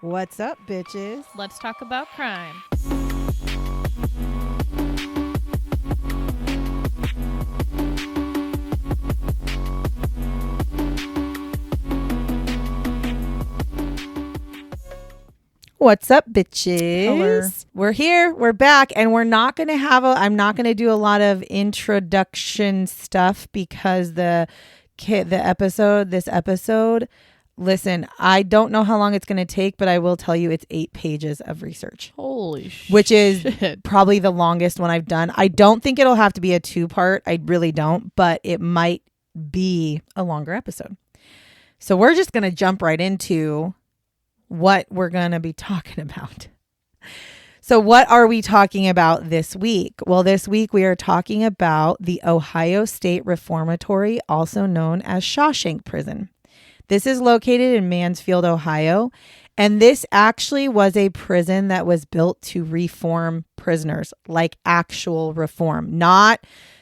What's up, bitches? Let's talk about crime. What's up, bitches? Hello. We're here. We're back, and we're not going to have I'm not going to do a lot of introduction stuff because this episode, listen, I don't know how long it's going to take, but I will tell you it's 8 pages of research. Holy shit. Which is probably the longest one I've done. I don't think it'll have to be a 2-part. I really don't, but it might be a longer episode. So we're just going to jump right into what we're going to be talking about. So what are we talking about this week? Well, this week we are talking about the Ohio State Reformatory, also known as Shawshank Prison. This is located in Mansfield, Ohio, and this actually was a prison that was built to reform prisoners, like actual reform, not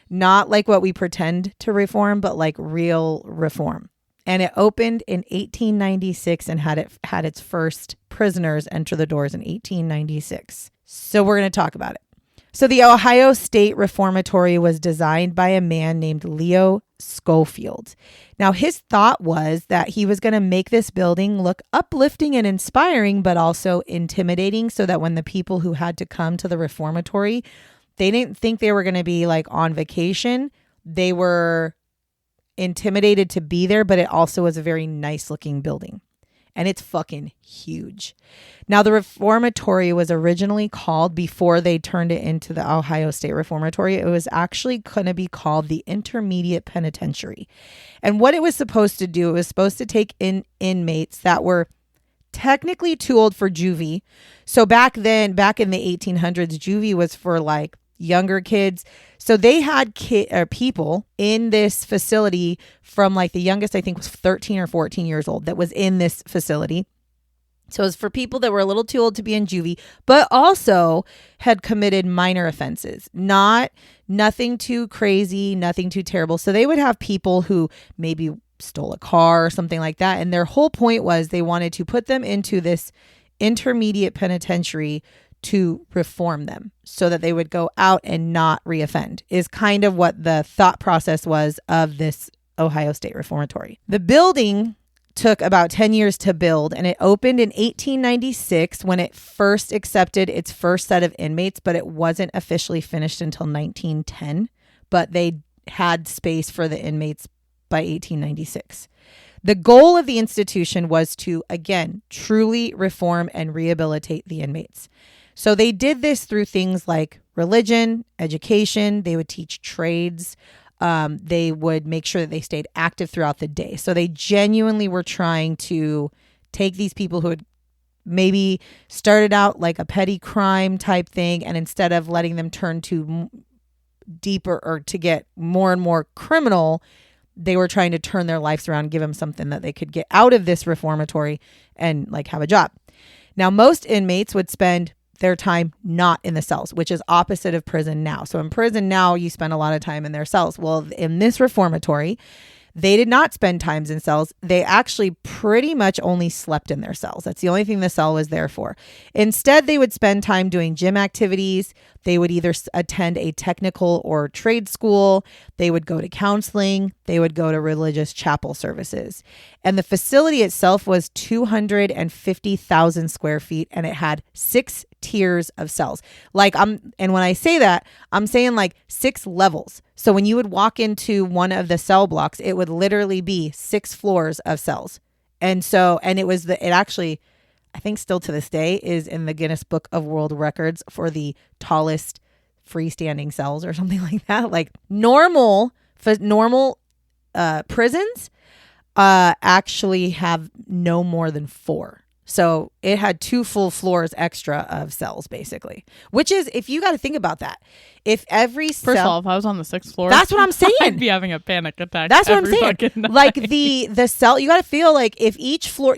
like what we pretend to reform, but like real reform. And it opened in 1896 and had its first prisoners enter the doors in 1896. So we're going to talk about it. So the Ohio State Reformatory was designed by a man named Leo Schofield. Now, his thought was that he was going to make this building look uplifting and inspiring, but also intimidating, so that when the people who had to come to the reformatory, they didn't think they were going to be like on vacation. They were intimidated to be there, but it also was a very nice looking building, and it's fucking huge. Now, the reformatory was originally called, before they turned it into the Ohio State Reformatory, it was actually going to be called the Intermediate Penitentiary. And what it was supposed to do, it was supposed to take in inmates that were technically too old for juvie. So back in the 1800s, juvie was for like younger kids. So they had people in this facility from like the youngest, I think, was 13 or 14 years old that was in this facility. So it was for people that were a little too old to be in juvie, but also had committed minor offenses. Nothing too crazy, nothing too terrible. So they would have people who maybe stole a car or something like that. And their whole point was they wanted to put them into this intermediate penitentiary to reform them so that they would go out and not reoffend, is kind of what the thought process was of this Ohio State Reformatory. The building took about 10 years to build, and it opened in 1896 when it first accepted its first set of inmates, but it wasn't officially finished until 1910, but they had space for the inmates by 1896. The goal of the institution was to, again, truly reform and rehabilitate the inmates. So they did this through things like religion, education. They would teach trades. They would make sure that they stayed active throughout the day. So they genuinely were trying to take these people who had maybe started out like a petty crime type thing, and instead of letting them turn to deeper or to get more and more criminal, they were trying to turn their lives around, give them something that they could get out of this reformatory and like have a job. Now, most inmates would spend their time not in the cells, which is opposite of prison now. So in prison now, you spend a lot of time in their cells. Well, in this reformatory, they did not spend times in cells. They actually pretty much only slept in their cells. That's the only thing the cell was there for. Instead, they would spend time doing gym activities. They would either attend a technical or trade school. They would go to counseling. They would go to religious chapel services. And the facility itself was 250,000 square feet, and it had 6 tiers of cells. And when I say that, I'm saying like 6 levels. So when you would walk into one of the cell blocks, it would literally be 6 floors of cells. And it actually, I think still to this day, is in the Guinness Book of World Records for the tallest freestanding cells or something like that. Like normal prisons actually have no more than 4. So it had 2 full floors extra of cells, basically, which is, if you got to think about that, if every cell... First of all, if I was on the 6th floor, that's what I'm saying. I'd be having a panic attack. That's what I'm saying. Like night. the cell, you got to feel like if each floor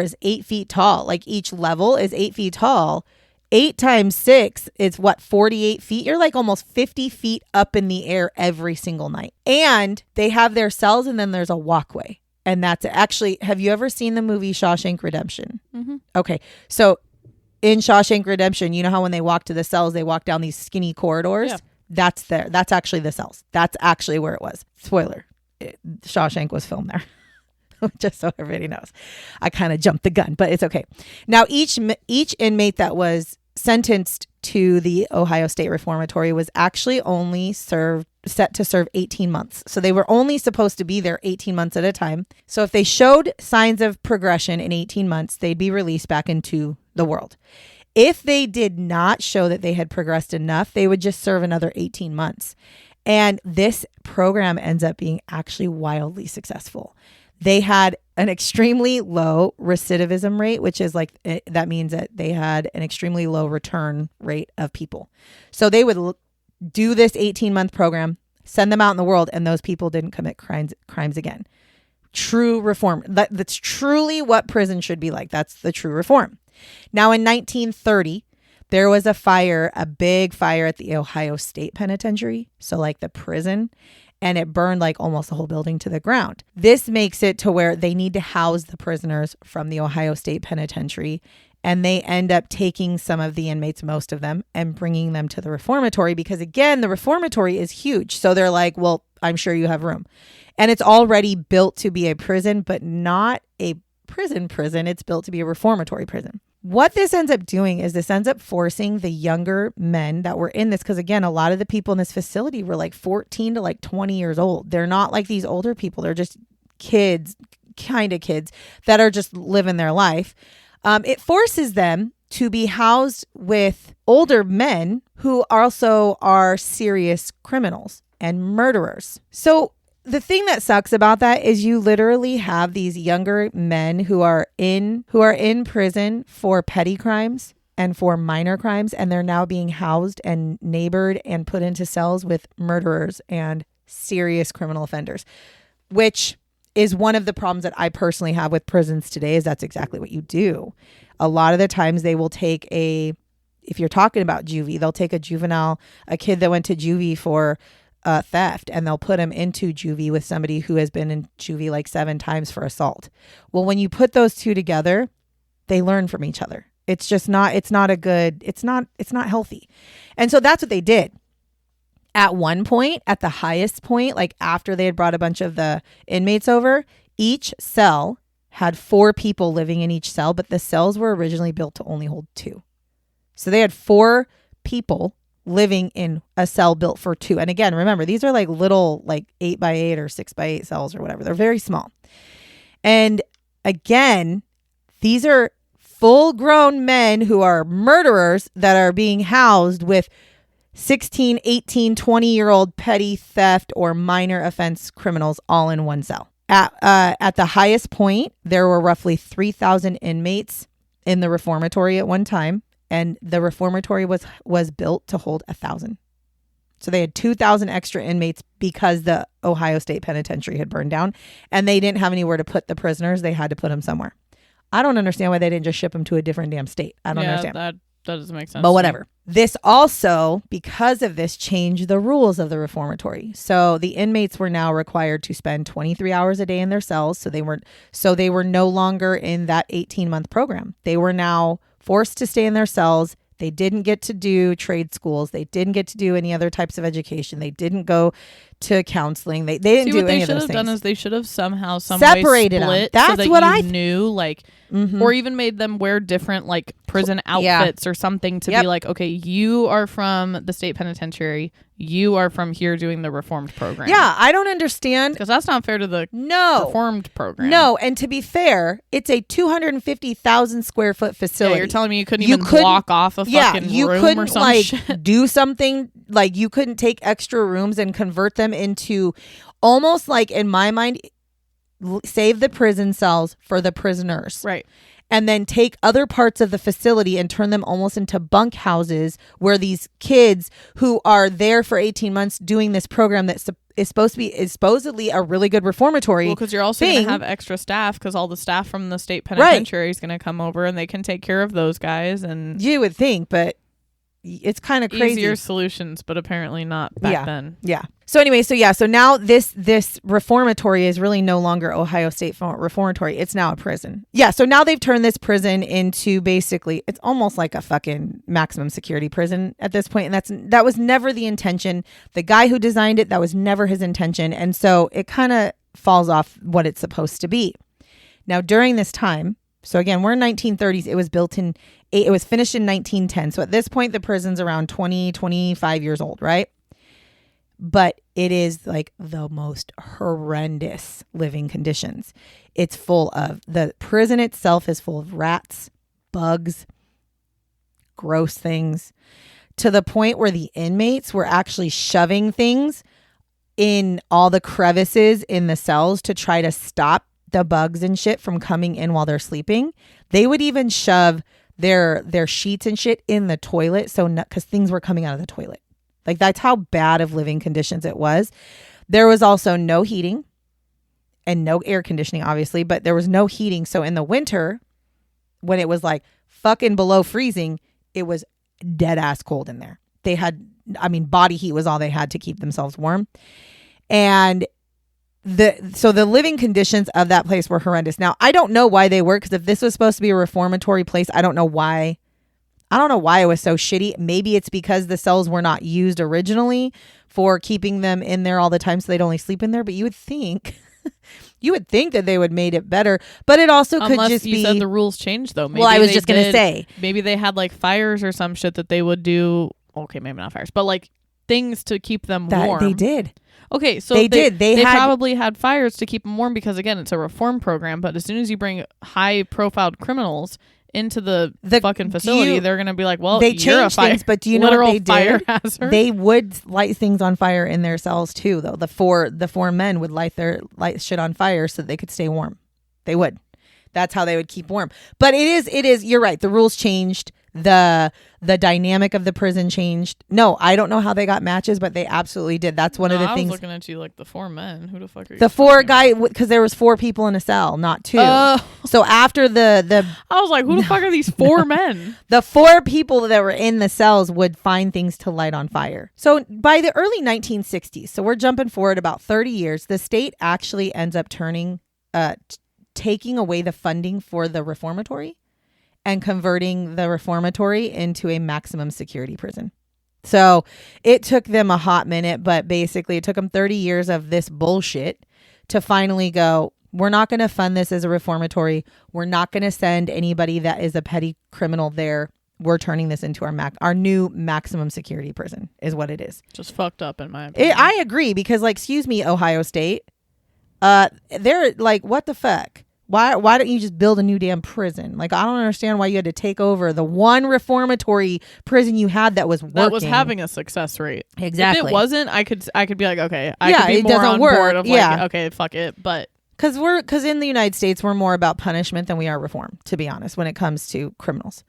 is 8 feet tall, like each level is 8 feet tall, 8 times 6 is what, 48 feet? You're like almost 50 feet up in the air every single night. And they have their cells, and then there's a walkway. And that's actually, have you ever seen the movie Shawshank Redemption? Mm-hmm. Okay. So in Shawshank Redemption, you know how when they walk to the cells, they walk down these skinny corridors? Yeah. That's actually the cells. That's actually where it was. Spoiler. Shawshank was filmed there. Just so everybody knows. I kind of jumped the gun, but it's okay. Now, each inmate that was sentenced to the Ohio State Reformatory was actually only set to serve 18 months. So they were only supposed to be there 18 months at a time. So if they showed signs of progression in 18 months, they'd be released back into the world. If they did not show that they had progressed enough, they would just serve another 18 months. And this program ends up being actually wildly successful. They had an extremely low recidivism rate, which is like, that means that they had an extremely low return rate of people. So they would do this 18-month program, send them out in the world, and those people didn't commit crimes again. True reform. That's truly what prison should be like. That's the true reform. Now, in 1930, there was a big fire at the Ohio State Penitentiary. So like the prison. And it burned like almost the whole building to the ground. This makes it to where they need to house the prisoners from the Ohio State Penitentiary. And they end up taking some of the inmates, most of them, and bringing them to the reformatory because, again, the reformatory is huge. So they're like, well, I'm sure you have room. And it's already built to be a prison, but not a prison. It's built to be a reformatory prison. What this ends up doing is this ends up forcing the younger men that were in this, because again, a lot of the people in this facility were like 14 to like 20 years old. They're not like these older people. They're just kids that are just living their life. It forces them to be housed with older men who also are serious criminals and murderers. So the thing that sucks about that is you literally have these younger men who are in prison for petty crimes and for minor crimes, and they're now being housed and neighbored and put into cells with murderers and serious criminal offenders, which is one of the problems that I personally have with prisons today. Is that's exactly what you do. A lot of the times they will take if you're talking about juvie, they'll take a kid that went to juvie for theft, and they'll put him into juvie with somebody who has been in juvie like 7 times for assault. Well, when you put those two together, they learn from each other. It's not healthy. And so that's what they did. At one point, at the highest point, like after they had brought a bunch of the inmates over, each cell had 4 people living in each cell, but the cells were originally built to only hold 2. So they had 4 people living in a cell built for 2. And again, remember, these are like little, like 8x8 or 6x8 cells or whatever. They're very small. And again, these are full grown men who are murderers that are being housed with 16, 18, 20-year-old petty theft or minor offense criminals all in one cell. At the highest point, there were roughly 3,000 inmates in the reformatory at one time. And the reformatory was built to hold 1,000. So they had 2,000 extra inmates because the Ohio State Penitentiary had burned down, and they didn't have anywhere to put the prisoners. They had to put them somewhere. I don't understand why they didn't just ship them to a different damn state. I don't understand. That doesn't make sense. But whatever. This also, because of this, changed the rules of the reformatory. So the inmates were now required to spend 23 hours a day in their cells. So they were no longer in that 18-month program. They were now forced to stay in their cells. They didn't get to do trade schools. They didn't get to do any other types of education. They didn't go to counseling. They didn't do any of those things. What they should have done is they should have somehow separated them. That's so that what I knew, like, or even made them wear different like prison outfits or something to be like, okay, you are from the state penitentiary. You are from here doing the reformed program. Yeah, I don't understand. Because that's not fair to the reformed program. No, and to be fair, it's a 250,000 square foot facility. Yeah, you're telling me you couldn't even block off a fucking room or some like shit? Do something, like you couldn't take extra rooms and convert them into almost like, in my mind, save the prison cells for the prisoners. Right. And then take other parts of the facility and turn them almost into bunk houses where these kids who are there for 18 months doing this program that is supposedly a really good reformatory. Well, because you're also going to have extra staff because all the staff from the state penitentiary is going to come over and they can take care of those guys. And you would think, but it's kind of crazy. Easier solutions, but apparently not back then. Yeah. So anyway, so now this reformatory is really no longer Ohio State Reformatory. It's now a prison. Yeah. So now they've turned this prison into basically, it's almost like a fucking maximum security prison at this point. And that was never the intention. The guy who designed it, that was never his intention. And so it kind of falls off what it's supposed to be. Now, during this time, so again, we're in 1930s. It was finished in 1910. So at this point, the prison's around 20, 25 years old, right? But it is like the most horrendous living conditions. It's full of, the prison itself is full of rats, bugs, gross things, to the point where the inmates were actually shoving things in all the crevices in the cells to try to stop the bugs and shit from coming in while they're sleeping. They would even shove their sheets and shit in the toilet, so because things were coming out of the toilet. Like, that's how bad of living conditions it was. There was also no heating and no air conditioning, obviously, but there was no heating. So in the winter, when it was like fucking below freezing, it was dead ass cold in there. They had, body heat was all they had to keep themselves warm. And so the living conditions of that place were horrendous. Now, I don't know why they were, because if this was supposed to be a reformatory place, I don't know why it was so shitty. Maybe it's because the cells were not used originally for keeping them in there all the time, so they'd only sleep in there. But you would think that they would made it better. But it also could just be. Unless you said the rules changed, though. Maybe I was just going to say. Maybe they had like fires or some shit that they would do. Okay, maybe not fires, but like things to keep them warm. They did. Okay, so they probably had fires to keep them warm because, again, it's a reform program. But as soon as you bring high-profile criminals into the fucking facility, they're going to be like, well, they changed things, but do you know what they did? Hazard? They would light things on fire in their cells too, though. The four men would light shit on fire so that they could stay warm. They would. That's how they would keep warm. But it is, you're right. The rules changed. The dynamic of the prison changed. No, I don't know how they got matches, but they absolutely did. That's one of the things. I was looking at you like the four men. Who the fuck are you? The four guy, because there was 4 people in a cell, not 2. So after the I was like, who the fuck are these 4 men? The 4 people that were in the cells would find things to light on fire. So by the early 1960s, so we're jumping forward about 30 years, the state actually ends up taking away the funding for the reformatory and converting the reformatory into a maximum security prison. So it took them a hot minute, but basically it took them 30 years of this bullshit to finally go, we're not going to fund this as a reformatory. We're not going to send anybody that is a petty criminal there. We're turning this into our new maximum security prison is what it is. Just fucked up in my opinion. I agree, because like, excuse me, Ohio State, they're like, what the fuck? Why don't you just build a new damn prison? Like, I don't understand why you had to take over the one reformatory prison you had that was working. That was having a success rate. Exactly. If it wasn't, I could be like, okay, I could be more on board of like, okay, fuck it. But because in the United States, we're more about punishment than we are reform, to be honest, when it comes to criminals.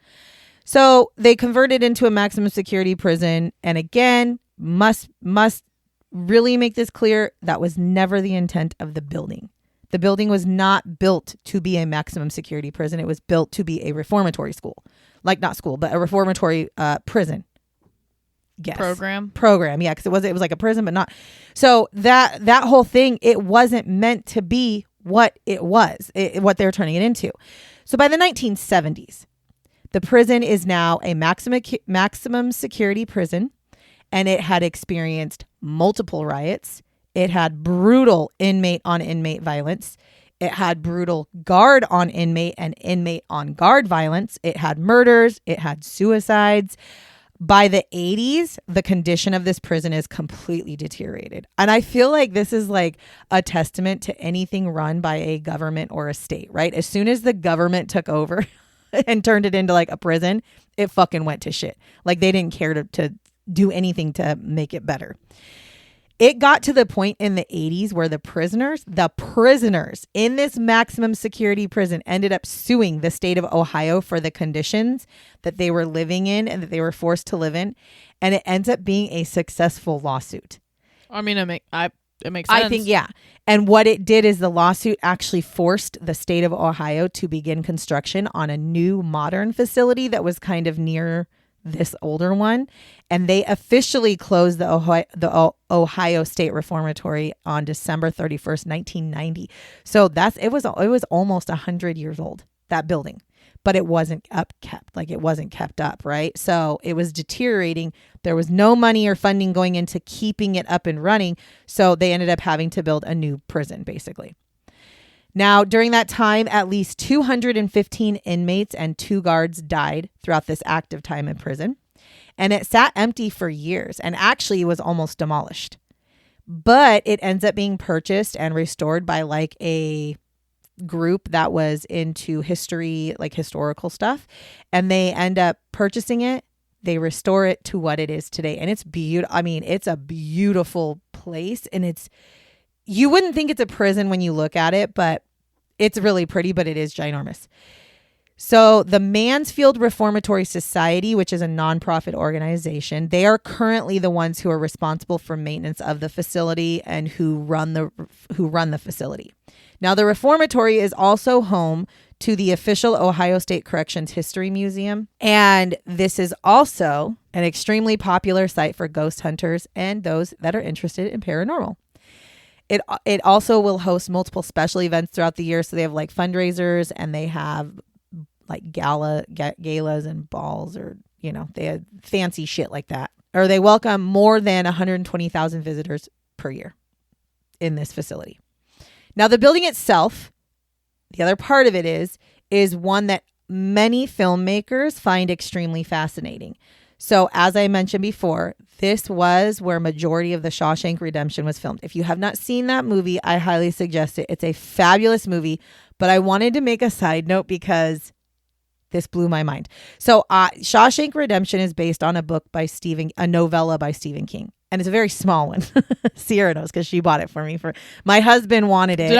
So they converted into a maximum security prison. And again, must really make this clear, that was never the intent of the building. The building was not built to be a maximum security prison. It was built to be a reformatory school. Like, not school, but a reformatory prison. Yes. Program. Yeah, because it was like a prison, but not. So that whole thing, it wasn't meant to be what it was, what they're turning it into. So by the 1970s, the prison is now a maximum security prison, and it had experienced multiple riots. It had brutal inmate on inmate violence. It had brutal guard on inmate and inmate on guard violence. It had murders. It had suicides. By the 80s, the condition of this prison is completely deteriorated. And I feel like this is like a testament to anything run by a government or a state, right? As soon as the government took over and turned it into like a prison, it fucking went to shit. Like, they didn't care to do anything to make it better. It got to the point in the 80s where the prisoners in this maximum security prison ended up suing the state of Ohio for the conditions that they were living in and that they were forced to live in. And it ends up being a successful lawsuit. I mean, it makes sense. I think, yeah. And what it did is the lawsuit actually forced the state of Ohio to begin construction on a new modern facility that was kind of near this older one, and they officially closed the Ohio State Reformatory on December 31st, 1990. So it was almost 100 years old, that building, but it wasn't upkept. Like, it wasn't kept up, right? So it was deteriorating. There was no money or funding going into keeping it up and running. So they ended up having to build a new prison, basically. Now, during that time, at least 215 inmates and 2 guards died throughout this active time in prison. And it sat empty for years and actually was almost demolished. But it ends up being purchased and restored by like a group that was into history, like historical stuff. And they end up purchasing it. They restore it to what it is today. And it's beautiful. I mean, it's a beautiful place. And you wouldn't think it's a prison when you look at it, but it's really pretty, but it is ginormous. So the Mansfield Reformatory Society, which is a nonprofit organization, they are currently the ones who are responsible for maintenance of the facility and who run the facility. Now, the reformatory is also home to the official Ohio State Corrections History Museum. And this is also an extremely popular site for ghost hunters and those that are interested in paranormal. It also will host multiple special events throughout the year. So they have like fundraisers, and they have like galas and balls, or, you know, they have fancy shit like that. Or they welcome more than 120,000 visitors per year in this facility. Now, the building itself, the other part of it is one that many filmmakers find extremely fascinating. So as I mentioned before, this was where majority of the Shawshank Redemption was filmed. If you have not seen that movie, I highly suggest it. It's a fabulous movie, but I wanted to make a side note because this blew my mind. So Shawshank Redemption is based on a novella by Stephen King. And it's a very small one. Sierra knows because she bought it for me. My husband wanted it.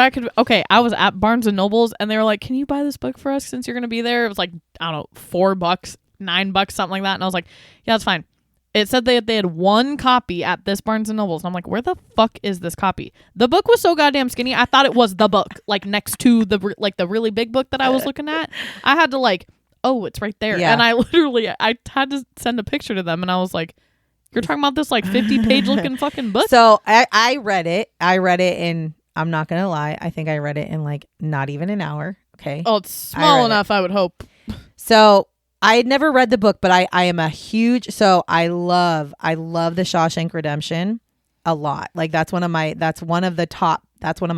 I was at Barnes and Nobles, and they were like, "Can you buy this book for us since you're going to be there?" It was like, I don't know, $4, $9, something like that. And I was like, yeah, that's fine. It said they had one copy at this Barnes and Nobles. And I'm like, where the fuck is this copy? The book was so goddamn skinny. I thought it was the book, like next to the really big book that I was looking at. I had to it's right there. Yeah. And I had to send a picture to them, and I was like, you're talking about this like 50-page looking fucking book? So I read it. I read it in, I'm not going to lie, I think I read it in like not even an hour. Okay. Oh, it's small enough, I would hope. So I had never read the book, but I am a huge, so I love the Shawshank Redemption a lot. Like that's one of my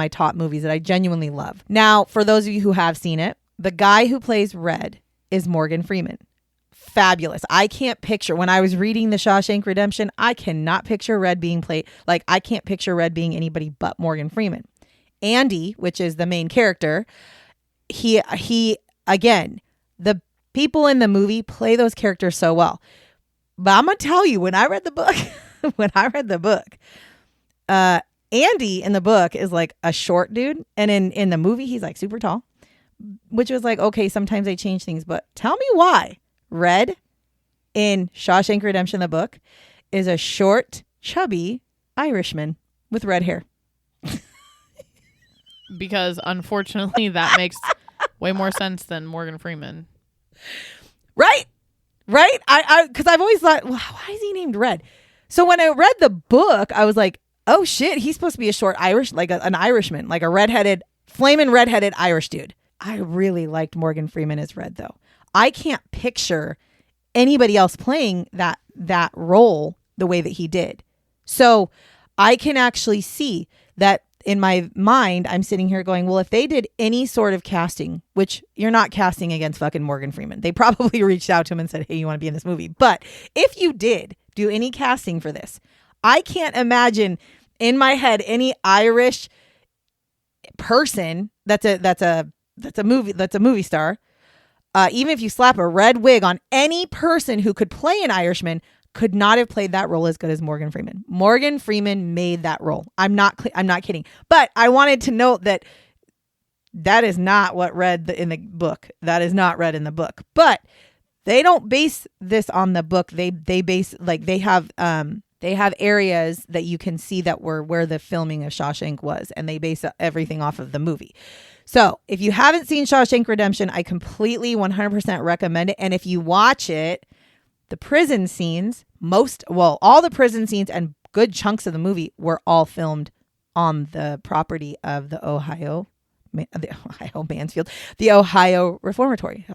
top movies that I genuinely love. Now, for those of you who have seen it, the guy who plays Red is Morgan Freeman. Fabulous. I can't picture, when I was reading the Shawshank Redemption, I cannot picture Red being played. Like, I can't picture Red being anybody but Morgan Freeman. Andy, which is the main character, he again, the people in the movie play those characters so well. But I'm going to tell you, when I read the book, Andy in the book is like a short dude. And in the movie, he's like super tall, which was like, okay, sometimes they change things, but tell me why Red in Shawshank Redemption, the book, is a short, chubby Irishman with red hair. Because unfortunately that makes way more sense than Morgan Freeman. Right. Because I've always thought, well, why is he named Red? So when I read the book, I was like, oh shit, he's supposed to be a short Irish, like an Irishman, like a flaming redheaded Irish dude. I really liked Morgan Freeman as Red, though. I can't picture anybody else playing that role the way that he did. So I can actually see that in my mind. I'm sitting here going, well, if they did any sort of casting, which you're not casting against fucking Morgan Freeman. They probably reached out to him and said, hey, you want to be in this movie? But if you did do any casting for this, I can't imagine in my head any Irish person that's a movie star. Even if you slap a red wig on any person who could play an Irishman, could not have played that role as good as Morgan Freeman. Morgan Freeman made that role. I'm not kidding. But I wanted to note that is not what read in the book. That is not read in the book. But they don't base this on the book. They base, like, they have areas that you can see that were where the filming of Shawshank was, and they base everything off of the movie. So if you haven't seen Shawshank Redemption, I completely 100% recommend it. And if you watch it, The prison scenes, all the prison scenes and good chunks of the movie were all filmed on the property of the Ohio Mansfield, the Ohio Reformatory,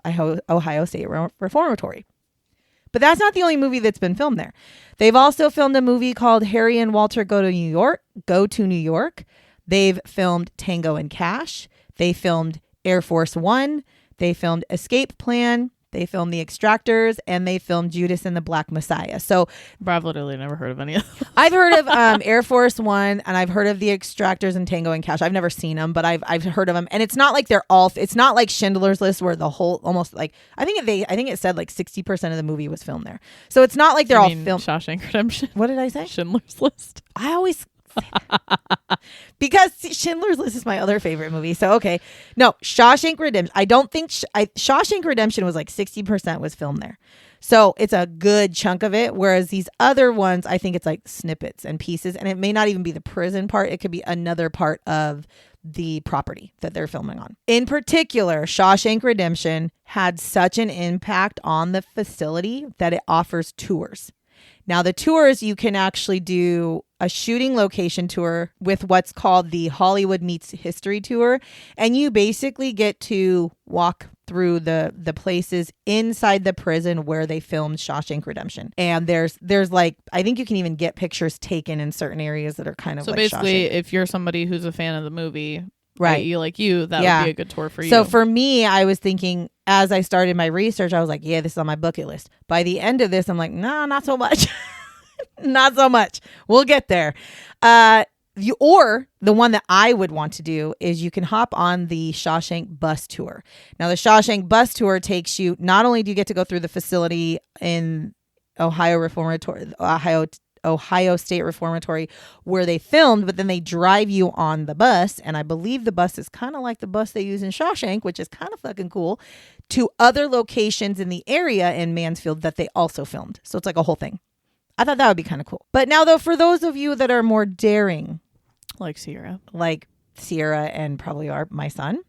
Ohio State Reformatory. But that's not the only movie that's been filmed there. They've also filmed a movie called Harry and Walter Go to New York. They've filmed Tango and Cash. They filmed Air Force One. They filmed Escape Plan. They filmed The Extractors, and they filmed Judas and the Black Messiah. So I've literally never heard of any of those. I've heard of Air Force One, and I've heard of The Extractors and Tango and Cash. I've never seen them, but I've heard of them. And it's not like it's not like Schindler's List where the whole almost like I think it said like 60% of the movie was filmed there. So it's not like they're all filmed. Shawshank Redemption. What did I say? Schindler's List. I always because Schindler's List is my other favorite movie. So okay, no, Shawshank Redemption. I don't think Shawshank Redemption was like 60% was filmed there. So it's a good chunk of it. Whereas these other ones, I think it's like snippets and pieces, and it may not even be the prison part. It could be another part of the property that they're filming on. In particular, Shawshank Redemption had such an impact on the facility that it offers tours. Now, the tours, you can actually do a shooting location tour with what's called the Hollywood Meets History Tour. And you basically get to walk through the places inside the prison where they filmed Shawshank Redemption. And there's like, I think you can even get pictures taken in certain areas that are kind of so like basically, Shawshank. if you're somebody who's a fan of the movie, Right. that would be a good tour for you. So for me, I was thinking as I started my research, I was like, yeah, this is on my bucket list. By the end of this, I'm like, nah, not so much. Not so much. We'll get there. Or the one that I would want to do is you can hop on the Shawshank bus tour. Now, the Shawshank bus tour takes you, not only do you get to go through the facility in Ohio State Reformatory where they filmed, but then they drive you on the bus. And I believe the bus is kind of like the bus they use in Shawshank, which is kind of fucking cool, to other locations in the area in Mansfield that they also filmed. So it's like a whole thing. I thought that would be kind of cool. But now, though, for those of you that are more daring, like Sierra and probably my son,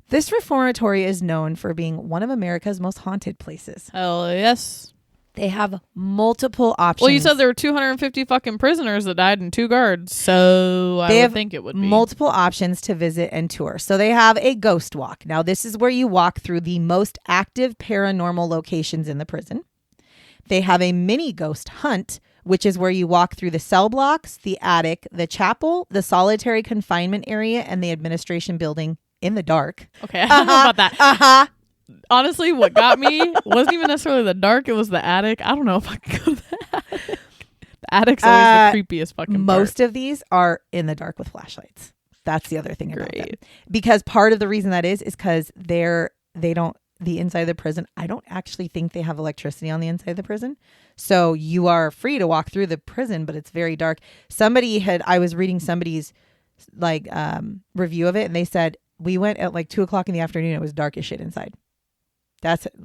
this reformatory is known for being one of America's most haunted places. Hell yes. They have multiple options. Well, you said there were 250 fucking prisoners that died and 2 guards, so I would think it would be. Multiple options to visit and tour. So they have a ghost walk. Now, this is where you walk through the most active paranormal locations in the prison. They have a mini ghost hunt, which is where you walk through the cell blocks, the attic, the chapel, the solitary confinement area, and the administration building in the dark. Okay, I don't know about that. Honestly, what got me wasn't even necessarily the dark. It was the attic. I don't know if I could go to the attic. The attic's always the creepiest fucking Most part. of these are in the dark with flashlights. That's the other thing about them. Great. Because part of the reason that is because the inside of the prison, I don't actually think they have electricity on the inside of the prison. So you are free to walk through the prison, but it's very dark. I was reading somebody's review of it, and they said, we went at like 2:00 in the afternoon. It was dark as shit inside.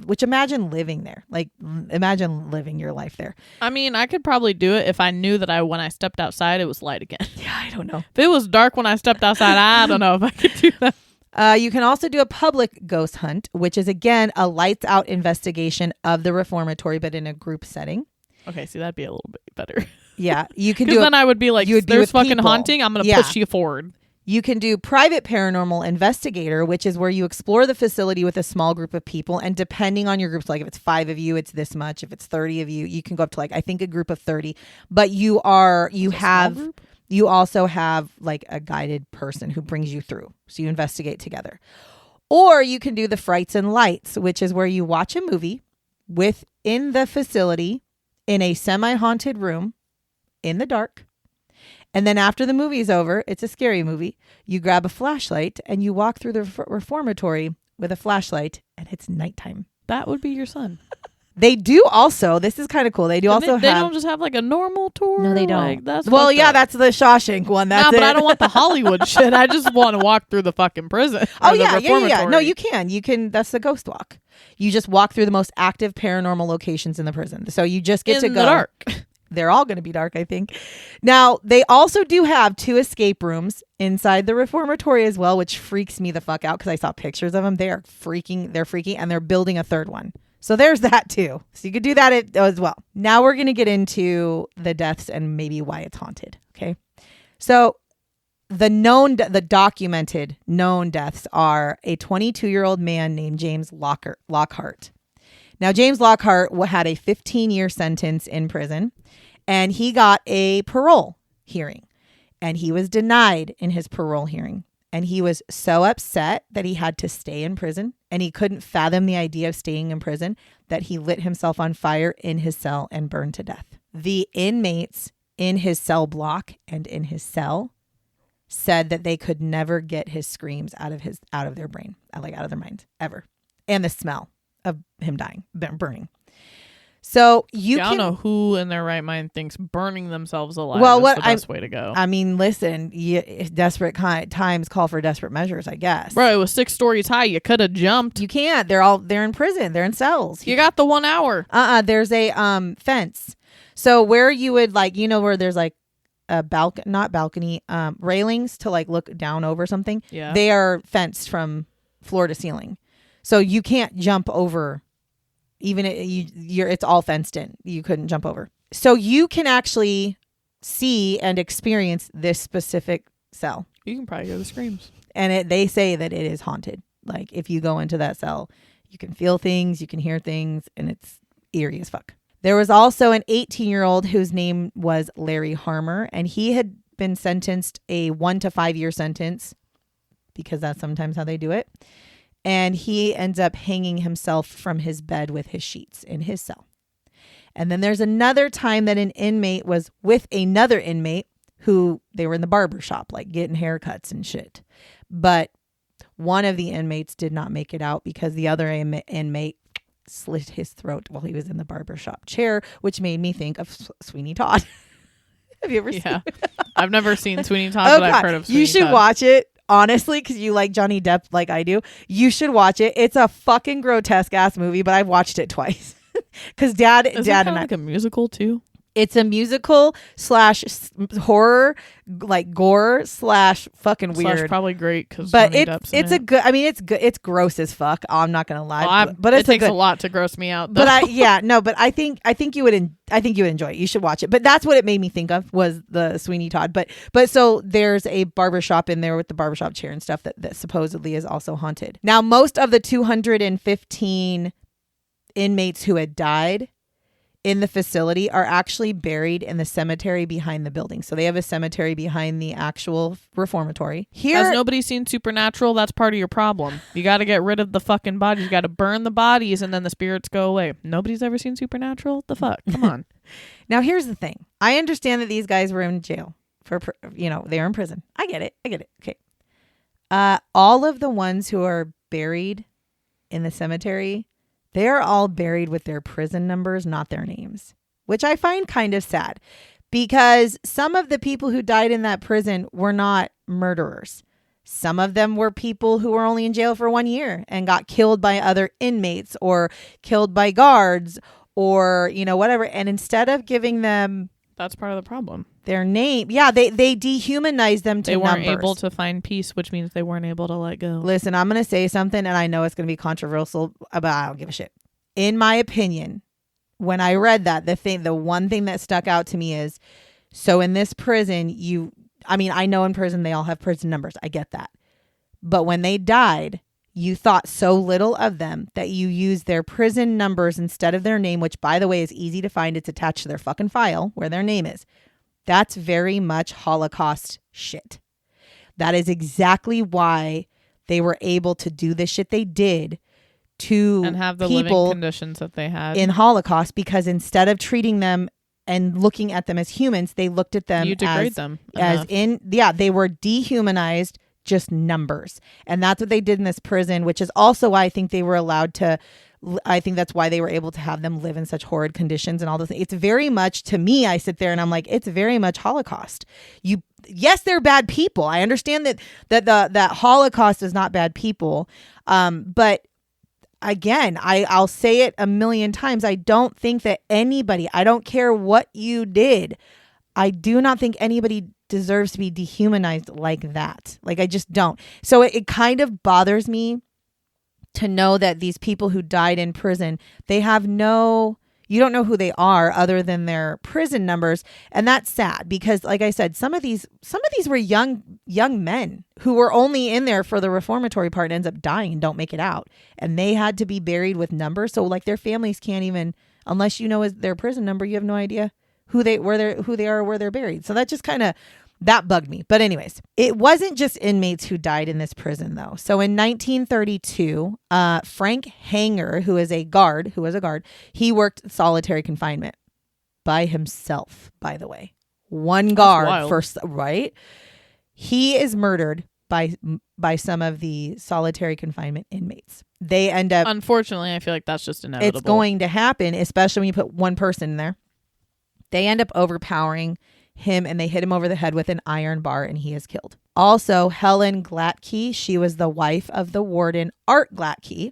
Which imagine living there. Like, imagine living your life there. I mean, I could probably do it if I knew that when I stepped outside, it was light again. Yeah, I don't know. If it was dark when I stepped outside, I don't know if I could do that. You can also do a public ghost hunt, which is, again, a lights out investigation of the reformatory, but in a group setting. Okay, see, that'd be a little bit better. Yeah, you can do Because then I would be like, there's fucking people. haunting. I'm going to push you forward. You can do private paranormal investigator, which is where you explore the facility with a small group of people. And depending on your groups, like if it's 5 of you, it's this much. If it's 30 of you, you can go up to like, I think a group of 30. But you also have like a guided person who brings you through. So you investigate together. Or you can do the frights and lights, which is where you watch a movie within the facility in a semi-haunted room in the dark. And then after the movie's over, it's a scary movie. You grab a flashlight and you walk through the reformatory with a flashlight, and it's nighttime. That would be your son. They do also. This is kind of cool. They don't just have like a normal tour. No, they don't. Like, that's that's the Shawshank one. But I don't want the Hollywood shit. I just want to walk through the fucking prison. Oh yeah. No, you can. That's the ghost walk. You just walk through the most active paranormal locations in the prison. So you just get to go. In the dark. They're all going to be dark, I think. Now, they also do have 2 escape rooms inside the reformatory as well, which freaks me the fuck out because I saw pictures of them. They're freaking, and they're building a 3rd one. So there's that too. So you could do that as well. Now we're going to get into the deaths and maybe why it's haunted. Okay. So the documented known deaths are a 22-year-old man named James Lockhart. Now, James Lockhart had a 15-year sentence in prison, and he got a parole hearing, and he was denied in his parole hearing. And he was so upset that he had to stay in prison, and he couldn't fathom the idea of staying in prison, that he lit himself on fire in his cell and burned to death. The inmates in his cell block and in his cell said that they could never get his screams out of their brain, like out of their mind, ever. And the smell of him dying, burning. So I don't know who in their right mind thinks burning themselves alive is the best way to go. I mean, listen, desperate times call for desperate measures, I guess. Bro, it was 6 stories high. You could have jumped. You can't. They're in prison. They're in cells. You got the 1 hour. There's a fence. So where you would where there's like a balcony, railings to like look down over something. Yeah. They are fenced from floor to ceiling. So you can't jump over. Even it's all fenced in. You couldn't jump over. So you can actually see and experience this specific cell. You can probably hear the screams. And they say that it is haunted. Like if you go into that cell, you can feel things, you can hear things, and it's eerie as fuck. There was also an 18-year-old whose name was Larry Harmer, and he had been sentenced a 1 to 5 year sentence, because that's sometimes how they do it. And he ends up hanging himself from his bed with his sheets in his cell. And then there's another time that an inmate was with another inmate who they were in the barber shop, like getting haircuts and shit. But one of the inmates did not make it out because the other inmate slit his throat while he was in the barber shop chair, which made me think of Sweeney Todd. Have you ever seen it? I've never seen Sweeney Todd, but I've heard of Sweeney Todd. You should watch it. Honestly, because you like Johnny Depp like I do, you should watch it. It's a fucking grotesque ass movie, but I've watched it twice. Because dad and I, like a musical too. It's a musical / horror, like gore / fucking weird. Probably great because it's a good. I mean, it's good. It's gross as fuck. I'm not gonna lie, but it takes a lot to gross me out. Though. But I think you would enjoy it. You should watch it. But that's what it made me think of was the Sweeney Todd. But so there's a barbershop in there with the barbershop chair and stuff that supposedly is also haunted. Now, most of the 215 inmates who had died in the facility are actually buried in the cemetery behind the building. So they have a cemetery behind the actual reformatory. Has nobody seen Supernatural? That's part of your problem. You got to get rid of the fucking bodies. You got to burn the bodies and then the spirits go away. Nobody's ever seen Supernatural? The fuck? Come on. Now, here's the thing. I understand that these guys were in jail for, they were in prison. I get it. Okay. All of the ones who are buried in the cemetery, they're all buried with their prison numbers, not their names, which I find kind of sad because some of the people who died in that prison were not murderers. Some of them were people who were only in jail for 1 year and got killed by other inmates or killed by guards or, whatever. And instead of giving them... That's part of the problem. Their name. Yeah, they dehumanized them to numbers. They weren't able to find peace, which means they weren't able to let go. Listen, I'm going to say something, and I know it's going to be controversial, but I don't give a shit. In my opinion, when I read that, the one thing that stuck out to me is, so in this prison, I know in prison they all have prison numbers. I get that. But when they died, you thought so little of them that you used their prison numbers instead of their name, which, by the way, is easy to find. It's attached to their fucking file where their name is. That's very much Holocaust shit. That is exactly why they were able to do the shit they did to and have the people living conditions that they had in Holocaust, because instead of treating them and looking at them as humans, they looked at them they were dehumanized, just numbers. And that's what they did in this prison, which is also why I think they were allowed to, I think that's why they were able to have them live in such horrid conditions and all those things. It's very much, to me, I sit there and I'm like, it's very much Holocaust. Yes, they're bad people. I understand that Holocaust is not bad people. But again, I'll say it a million times. I don't think that anybody, I don't care what you did, I do not think anybody deserves to be dehumanized like that. Like, I just don't. So it kind of bothers me to know that these people who died in prison, you don't know who they are other than their prison numbers. And that's sad because, like I said, some of these were young men who were only in there for the reformatory part and ends up dying and don't make it out. And they had to be buried with numbers. So like their families can't even, unless you know their prison number, you have no idea who they are or where they're buried. So that just kind of, that bugged me. But anyways, it wasn't just inmates who died in this prison though. So in 1932, Frank Hanger, who was a guard, he worked solitary confinement by himself, by the way. One guard first, right? He is murdered by some of the solitary confinement inmates. They end up, unfortunately, I feel like that's just inevitable. It's going to happen, especially when you put one person in there. They end up overpowering him and they hit him over the head with an iron bar and he is killed. Also, Helen Glatke, she was the wife of the warden Art Glatke.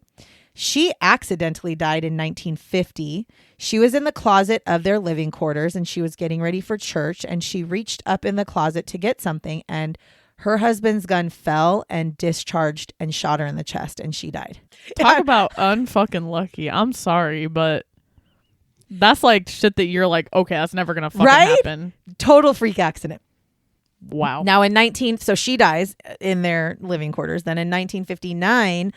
She accidentally died in 1950. She was in the closet of their living quarters and she was getting ready for church and she reached up in the closet to get something and her husband's gun fell and discharged and shot her in the chest and she died. Talk about unfucking lucky. I'm sorry, but that's like shit that you're like, okay, that's never gonna fucking happen. Total freak accident. Wow. Now so she dies in their living quarters. Then in 1959,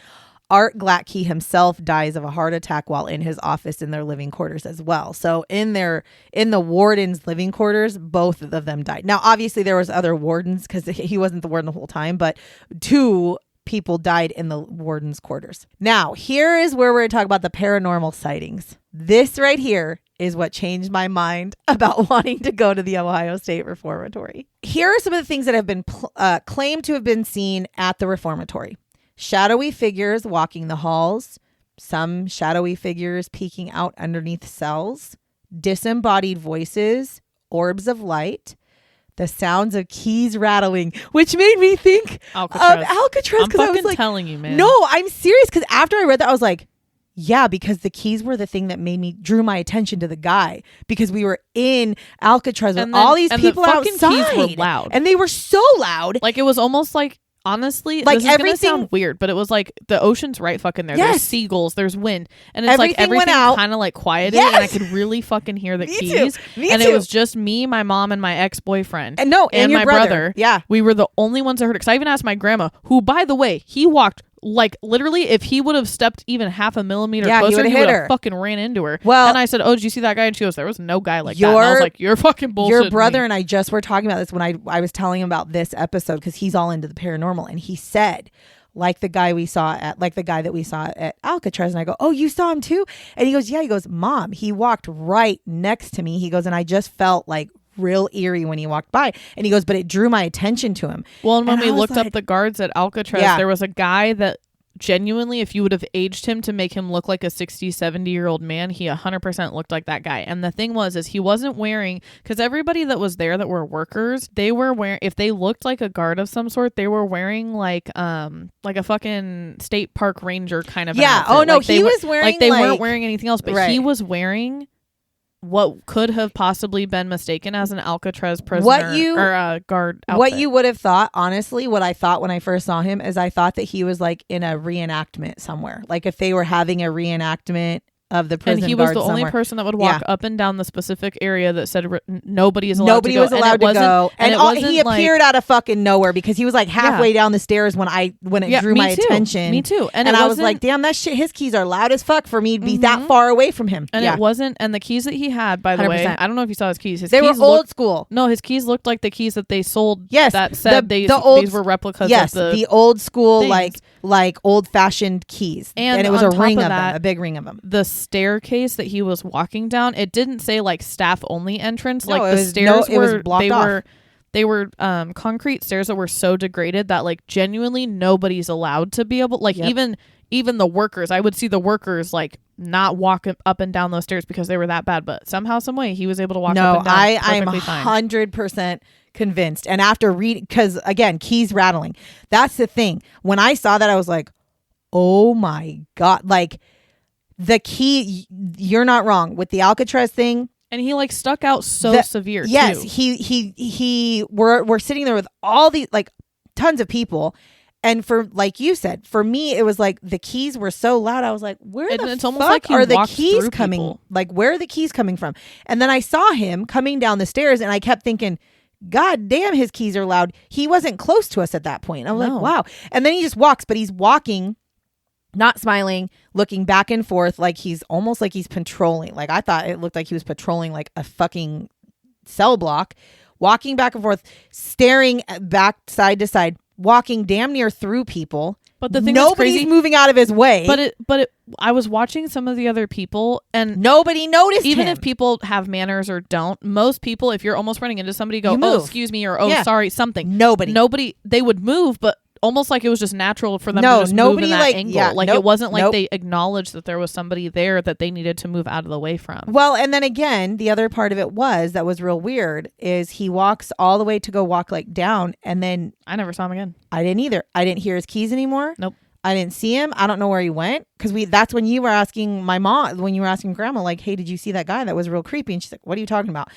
Art Glatke himself dies of a heart attack while in his office in their living quarters as well. So in the warden's living quarters, both of them died. Now, obviously there was other wardens because he wasn't the warden the whole time, but 2 people died in the warden's quarters. Now, here is where we're going to talk about the paranormal sightings. This right here is what changed my mind about wanting to go to the Ohio State Reformatory. Here are some of the things that have been claimed to have been seen at the reformatory. Shadowy figures walking the halls, some shadowy figures peeking out underneath cells, disembodied voices, orbs of light, the sounds of keys rattling, which made me think of Alcatraz. I'm fucking I was like, telling you, man. No, I'm serious. Because after I read that, I was like, yeah, because the keys were the thing that drew my attention to the guy because we were in Alcatraz with all these people outside. Keys were loud. And they were so loud. Like it was almost like, honestly, like this is gonna sound weird, but it was like the ocean's right fucking there. Yes. There's seagulls, there's wind, and it's everything kind of like quieted, and I could really fucking hear the keys. Me too. It was just me, my mom, and my ex-boyfriend, and your my brother. Yeah, we were the only ones that heard it. Because I even asked my grandma, who, by the way, he walked. Like literally, if he would have stepped even half a millimeter closer, he would have fucking ran into her. Well, and I said, "Oh, did you see that guy?" And she goes, "There was no guy like that." And I was like, "You're fucking bullshit." Your brother and I just were talking about this when I was telling him about this episode because he's all into the paranormal, and he said, like the guy that we saw at Alcatraz, and I go, "Oh, you saw him too?" And he goes, "Yeah." He goes, "Mom, he walked right next to me." He goes, and I just felt like real eerie when he walked by, and he goes, but it drew my attention to him. Well, and when we looked up the guards at Alcatraz, there was a guy that genuinely, if you would have aged him to make him look like a 70-year-old man, he 100% looked like that guy. And the thing is he wasn't wearing, because everybody that was there that were workers, they were wearing, if they looked like a guard of some sort, they were wearing like a fucking state park ranger kind of outfit. Oh no, like he was wearing, like they weren't wearing anything else, but he was wearing what could have possibly been mistaken as an Alcatraz prisoner or a guard outfit. What you would have thought, honestly, what I thought when I first saw him is I thought that he was like in a reenactment somewhere. Like if they were having a reenactment of the prison. And he was the only person that would walk up and down the specific area that said nobody is allowed to go. Nobody was allowed to go. And he appeared out of fucking nowhere because he was like halfway down the stairs when it drew my attention. Me too. And I was like, damn, that shit, his keys are loud as fuck for me to be that far away from him. And it wasn't, and the keys that he had, by the 100%. Way, I don't know if you saw his keys. They were old school. No, his keys looked like the keys that they sold. Yes. That said these were replicas of the old school, things. like old fashioned keys. And it was a ring of them, a big ring of them. The staircase that he was walking down, it didn't say like staff only entrance. No, like the stairs were blocked off. They were concrete stairs that were so degraded that like genuinely nobody's allowed to be able, like even the workers, I would see the workers like not walk up and down those stairs because they were that bad, but somehow, some way he was able to walk up and down. I'm 100% convinced. And after reading, because again, keys rattling, that's the thing. When I saw that, I was like, oh my God, like the key, you're not wrong with the Alcatraz thing. And he like stuck out so severe. Yes, too. we're sitting there with all these like tons of people, And for, like you said, for me, it was like the keys were so loud. I was like, where the It's almost fuck like he are the walked keys through coming? people. Like, where are the keys coming from? And then I saw him coming down the stairs and I kept thinking, God damn, his keys are loud. He wasn't close to us at that point. I was No. like, wow. And then he just walks, but he's walking, not smiling, looking back and forth like he's almost like he's patrolling. Like I thought it looked like he was patrolling like a fucking cell block, walking back and forth, staring back side to side, walking damn near through people. But the thing nobody's that's crazy, moving out of his way. But I was watching some of the other people, and nobody noticed even him. if people have manners or don't, most people, if you're almost running into somebody, go, You oh, move. excuse me, or oh, Yeah. sorry, something. Nobody. They would move, but almost like it was just natural for them No, to just nobody, move in that like, angle. yeah, Like nope, it wasn't like nope. they acknowledged that there was somebody there that they needed to move out of the way from. Well, and then again, the other part of it that was real weird is he walks all the way to go walk like down, and then I never saw him again. I didn't either. I didn't hear his keys anymore. Nope. I didn't see him. I don't know where he went because that's when you were asking my mom, when you were asking grandma, like, hey, did you see that guy that was real creepy? And she's like, what are you talking about?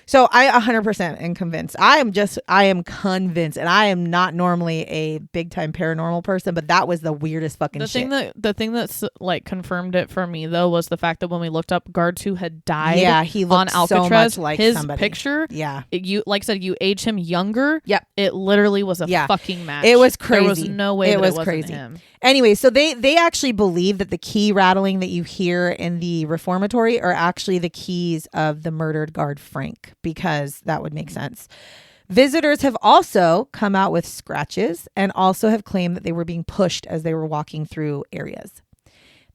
So I 100% am convinced. I am convinced, and I am not normally a big time paranormal person, but that was the weirdest fucking shit. The thing that's like confirmed it for me though was the fact that when we looked up guards who had died, Yeah, he on looked Alcatraz, so much like his somebody. picture, Yeah. you like I said, you age him younger. Yep. It literally was a Yeah. fucking match. It was crazy. There was no way It that was it wasn't crazy. him. Anyway, so they actually believe that the key rattling that you hear in the reformatory are actually the keys of the murdered guard Frank, because that would make sense. Visitors have also come out with scratches and also have claimed that they were being pushed as they were walking through areas.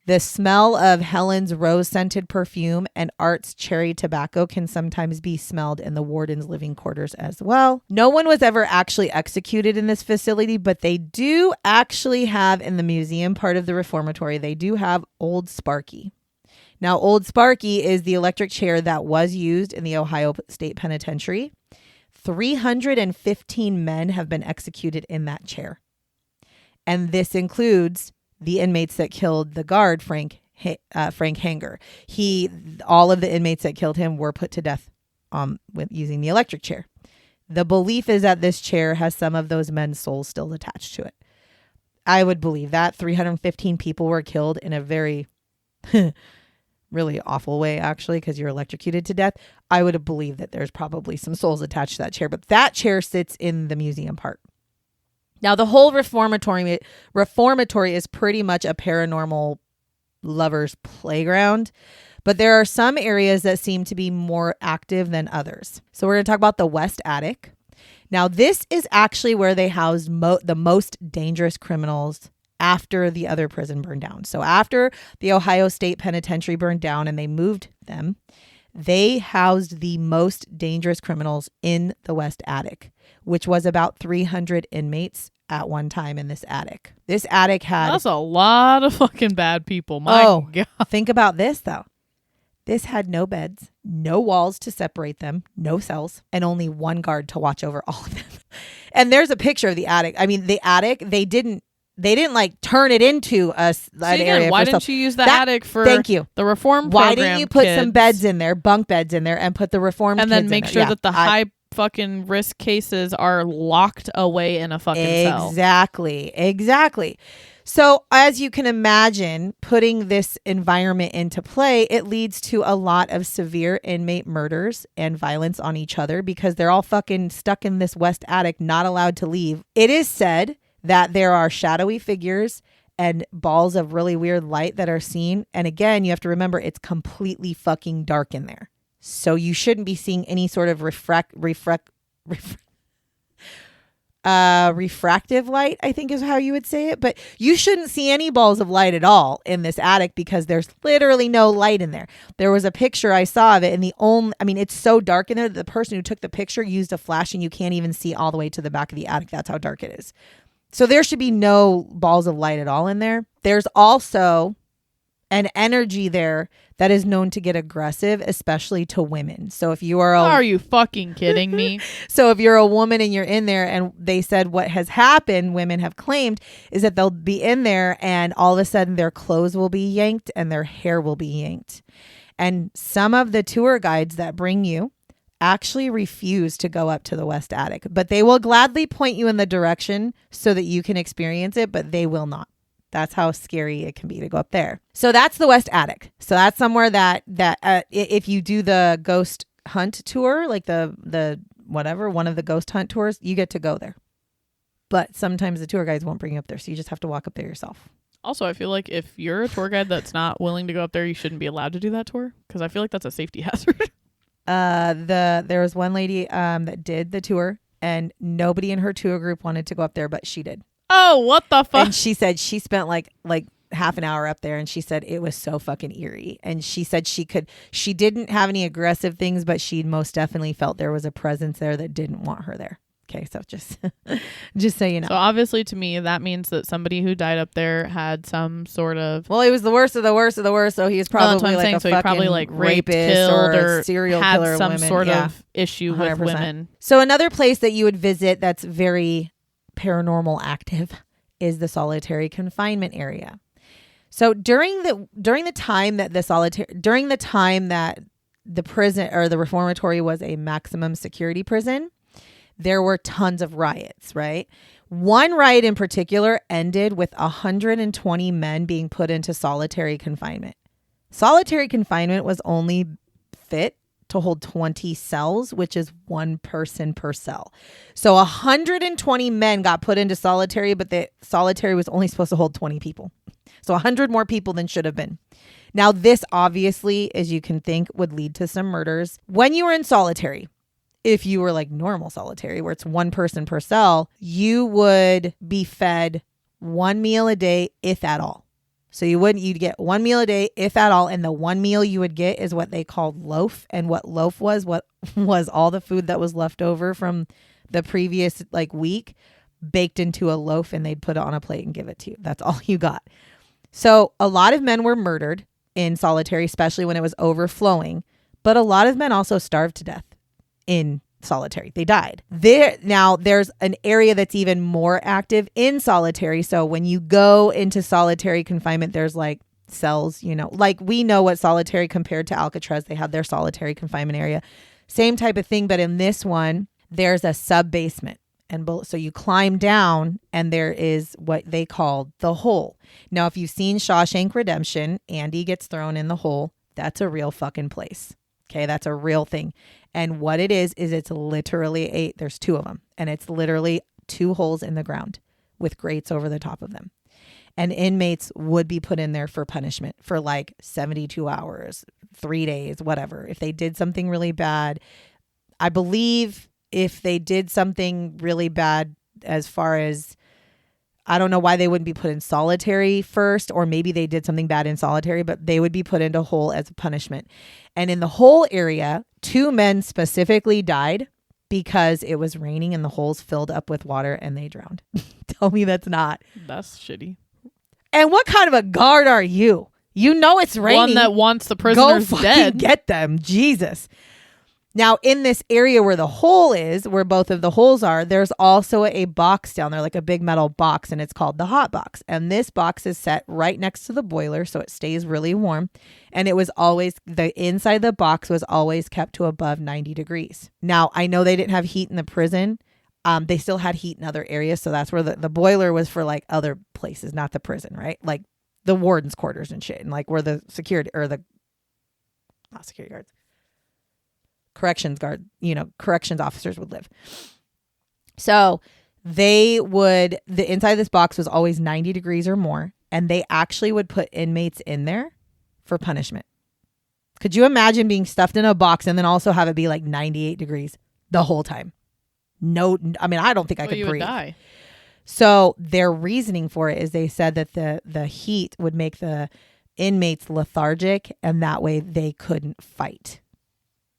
The smell of Helen's rose-scented perfume and Art's cherry tobacco can sometimes be smelled in the warden's living quarters as well. No one was ever actually executed in this facility, but they do actually have, in the museum part of the reformatory, they do have Old Sparky. Now, Old Sparky is the electric chair that was used in the Ohio State Penitentiary. 315 men have been executed in that chair. And this includes the inmates that killed the guard, Frank Hanger. All of the inmates that killed him were put to death with using the electric chair. The belief is that this chair has some of those men's souls still attached to it. I would believe that. 315 people were killed in a very really awful way, actually, because you're electrocuted to death. I would have believed that there's probably some souls attached to that chair, but that chair sits in the museum part. Now, the whole reformatory is pretty much a paranormal lover's playground, but there are some areas that seem to be more active than others. So we're going to talk about the West Attic. Now, this is actually where they housed the most dangerous criminals after the other prison burned down. So after the Ohio State Penitentiary burned down and they moved them, they housed the most dangerous criminals in the West Attic, which was about 300 inmates at one time in this attic. This attic had... That's a lot of fucking bad people. My God. Think about this, though. This had no beds, no walls to separate them, no cells, and only one guard to watch over all of them. And there's a picture of the attic. I mean, the attic, they didn't like turn it into an area. Why for didn't stuff. you use the attic for Thank you. the reform Why program? didn't you put kids? some beds in there, bunk beds in there, and put the reform and kids then make in sure there? that the high fucking risk cases are locked away in a fucking cell. Exactly. So as you can imagine, putting this environment into play, it leads to a lot of severe inmate murders and violence on each other because they're all fucking stuck in this West Attic, not allowed to leave. It is said that there are shadowy figures and balls of really weird light that are seen. And again, you have to remember it's completely fucking dark in there. So you shouldn't be seeing any sort of refractive light, I think is how you would say it. But you shouldn't see any balls of light at all in this attic because there's literally no light in there. There was a picture I saw of it, and it's so dark in there that the person who took the picture used a flash and you can't even see all the way to the back of the attic. That's how dark it is. So there should be no balls of light at all in there. There's also an energy there that is known to get aggressive, especially to women. So if you are Are you fucking kidding me? So if you're a woman and you're in there, and they said what has happened, women have claimed, is that they'll be in there and all of a sudden their clothes will be yanked and their hair will be yanked. And some of the tour guides that bring you actually refuse to go up to the west attic, but they will gladly point you in the direction so that you can experience it, but they will not. That's how scary it can be to go up there. So that's the west attic. So that's somewhere that if you do the ghost hunt tour, like the whatever, one of the ghost hunt tours, you get to go there. But sometimes the tour guides won't bring you up there, so you just have to walk up there yourself. Also, I feel like if you're a tour guide that's not willing to go up there, you shouldn't be allowed to do that tour, because I feel like that's a safety hazard. There was one lady that did the tour, and nobody in her tour group wanted to go up there, but she did. Oh, what the fuck? And she said she spent like half an hour up there, and she said it was so fucking eerie. And she said she didn't have any aggressive things, but she most definitely felt there was a presence there that didn't want her there. Okay, so just so you know. So obviously, to me, that means that somebody who died up there had some sort of... Well, he was the worst of the worst of the worst, so he's probably like a so fucking he probably like raped, rapist killed, or serial had killer. some women. sort Yeah, of issue 100%. with women. So another place that you would visit that's very paranormal active is the solitary confinement area. So during the time that the prison or the reformatory was a maximum security prison, there were tons of riots, right? One riot in particular ended with 120 men being put into solitary confinement. Solitary confinement was only fit to hold 20 cells, which is one person per cell. So 120 men got put into solitary, but the solitary was only supposed to hold 20 people. So 100 more people than should have been. Now, this obviously, as you can think, would lead to some murders. When you were in solitary, if you were like normal solitary, where it's one person per cell, you would be fed one meal a day, if at all. So you'd get one meal a day, if at all. And the one meal you would get is what they called loaf. And what loaf was all the food that was left over from the previous week baked into a loaf, and they'd put it on a plate and give it to you. That's all you got. So a lot of men were murdered in solitary, especially when it was overflowing. But a lot of men also starved to death in solitary. They died. There's an area that's even more active in solitary. So when you go into solitary confinement, there's like cells, like we know what solitary compared to Alcatraz, they have their solitary confinement area. Same type of thing. But in this one, there's a sub basement. And so you climb down, and there is what they call the hole. Now, if you've seen Shawshank Redemption, Andy gets thrown in the hole. That's a real fucking place. Okay, that's a real thing. And what it is it's literally there's two of them. And it's literally two holes in the ground with grates over the top of them. And inmates would be put in there for punishment for like 72 hours, 3 days, whatever. If they did something really bad, I believe if they did something really bad, as far as, I don't know why they wouldn't be put in solitary first, or maybe they did something bad in solitary, but they would be put into hole as a punishment. And in the hole area, 2 men specifically died because it was raining and the holes filled up with water and they drowned. Tell me that's not. That's shitty. And what kind of a guard are you? You know it's raining. One that wants the prisoners Go fucking dead. Get them. Jesus. Now, in this area where the hole is, where both of the holes are, there's also a box down there, like a big metal box, and it's called the hot box. And this box is set right next to the boiler, so it stays really warm. And it was always, the inside of the box was always kept to above 90 degrees. Now, I know they didn't have heat in the prison. They still had heat in other areas, so that's where the boiler was for like other places, not the prison, right? Like the warden's quarters and shit, and like where the security, or the, not security guards, corrections officers would live. So the inside of this box was always 90 degrees or more, and they actually would put inmates in there for punishment. Could you imagine being stuffed in a box and then also have it be like 98 degrees the whole time? No, I mean, I don't think I could breathe. Would die. So their reasoning for it is they said that the heat would make the inmates lethargic, and that way they couldn't fight.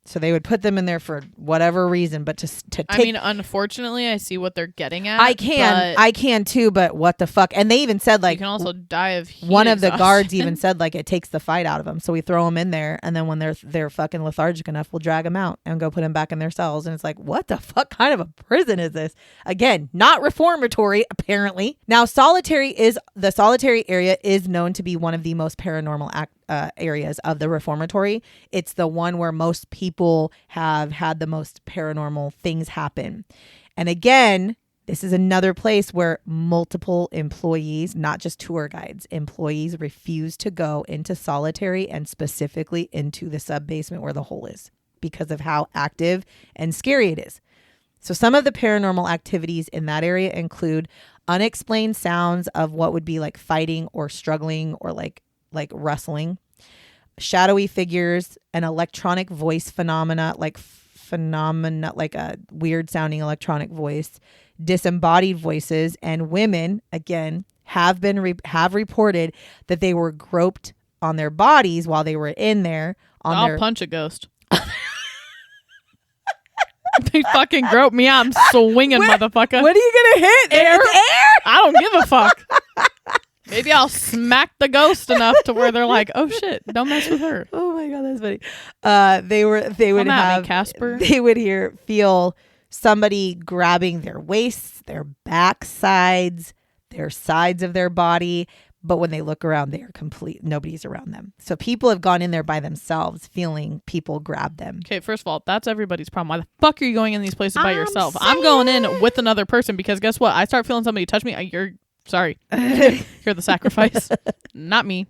So they would put them in there for whatever reason, but to take... I mean, unfortunately, I see what they're getting at. I can too, but what the fuck? And they even said like... You can also die of heat One of the exhaustion. guards even said like it takes the fight out of them. So we throw them in there, and then when they're fucking lethargic enough, we'll drag them out and go put them back in their cells. And it's like, what the fuck kind of a prison is this? Again, not reformatory, apparently. Now, the solitary area is known to be one of the most paranormal areas of the reformatory. It's the one where most people have had the most paranormal things happen. And again, this is another place where multiple employees, not just tour guides, employees refuse to go into solitary and specifically into the sub-basement where the hole is because of how active and scary it is. So some of the paranormal activities in that area include unexplained sounds of what would be like fighting or struggling or like rustling, shadowy figures, an electronic voice phenomena like a weird sounding electronic voice, disembodied voices, and women again have reported that they were groped on their bodies while they were in there. I'll punch a ghost. They fucking grope me out. I'm swinging, motherfucker. What are you gonna hit? Air? Air? I don't give a fuck. Maybe I'll smack the ghost enough to where they're like, "Oh shit, don't mess with her." Oh my god, that's funny. They would have Casper. They would feel somebody grabbing their waists, their back sides, their sides of their body. But when they look around, they are complete. Nobody's around them. So people have gone in there by themselves, feeling people grab them. Okay, first of all, that's everybody's problem. Why the fuck are you going in these places by yourself? I'm going in with another person because guess what? I start feeling somebody touch me. You're sorry. You're the sacrifice, not me.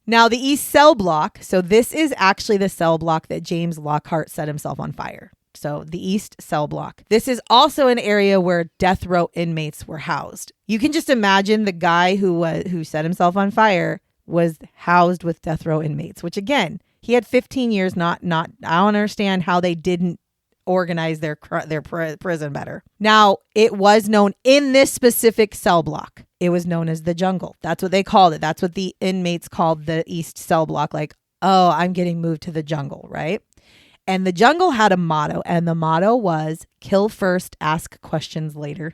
Now the East Cell Block. So this is actually the cell block that James Lockhart set himself on fire. So the East Cell Block. This is also an area where death row inmates were housed. You can just imagine the guy who set himself on fire was housed with death row inmates, which again, he had 15 years. I don't understand how they didn't organize their prison better. Now, it was known in this specific cell block. It was known as the jungle. That's what they called it. That's what the inmates called the East Cell Block. Like, oh, I'm getting moved to the jungle, right? And the jungle had a motto, and the motto was kill first, ask questions later.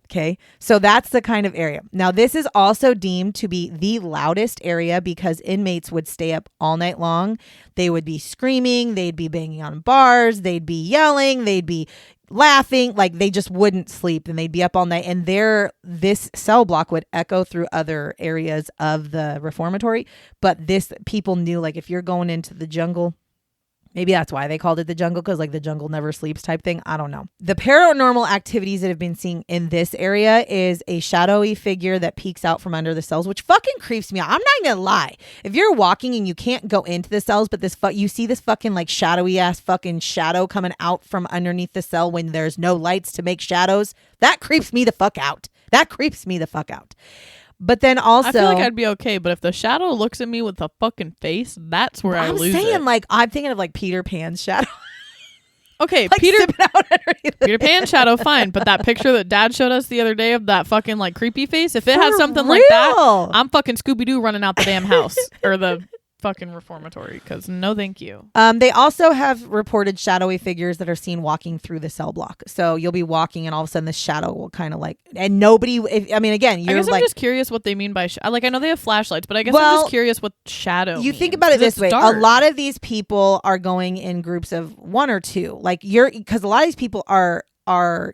Okay, so that's the kind of area. Now, this is also deemed to be the loudest area because inmates would stay up all night long. They would be screaming, they'd be banging on bars, they'd be yelling, they'd be laughing, like they just wouldn't sleep and they'd be up all night. And this cell block would echo through other areas of the reformatory. But people knew, like, if you're going into the jungle, maybe that's why they called it the jungle, because like the jungle never sleeps type thing. I don't know. The paranormal activities that have been seen in this area is a shadowy figure that peeks out from under the cells, which fucking creeps me out. I'm not gonna lie. If you're walking and you can't go into the cells, but you see this fucking like shadowy ass fucking shadow coming out from underneath the cell when there's no lights to make shadows, that creeps me the fuck out. But then also, I feel like I'd be okay, but if the shadow looks at me with a fucking face, that's where I lose it. Like, I'm thinking of like Peter Pan's shadow. Okay, like Peter Pan shadow, fine. But that picture that Dad showed us the other day of that fucking like creepy face, if it has something like that, I'm fucking Scooby-Doo running out the damn house or the fucking reformatory, because no thank you. They also have reported shadowy figures that are seen walking through the cell block. So you'll be walking and all of a sudden the shadow will kind of like, and nobody, again, you're I'm just curious what they mean by like, I know they have flashlights, but I guess I'm just curious what shadow means. Think about it this way. Dark. A lot of these people are going in groups of one or two, like because a lot of these people are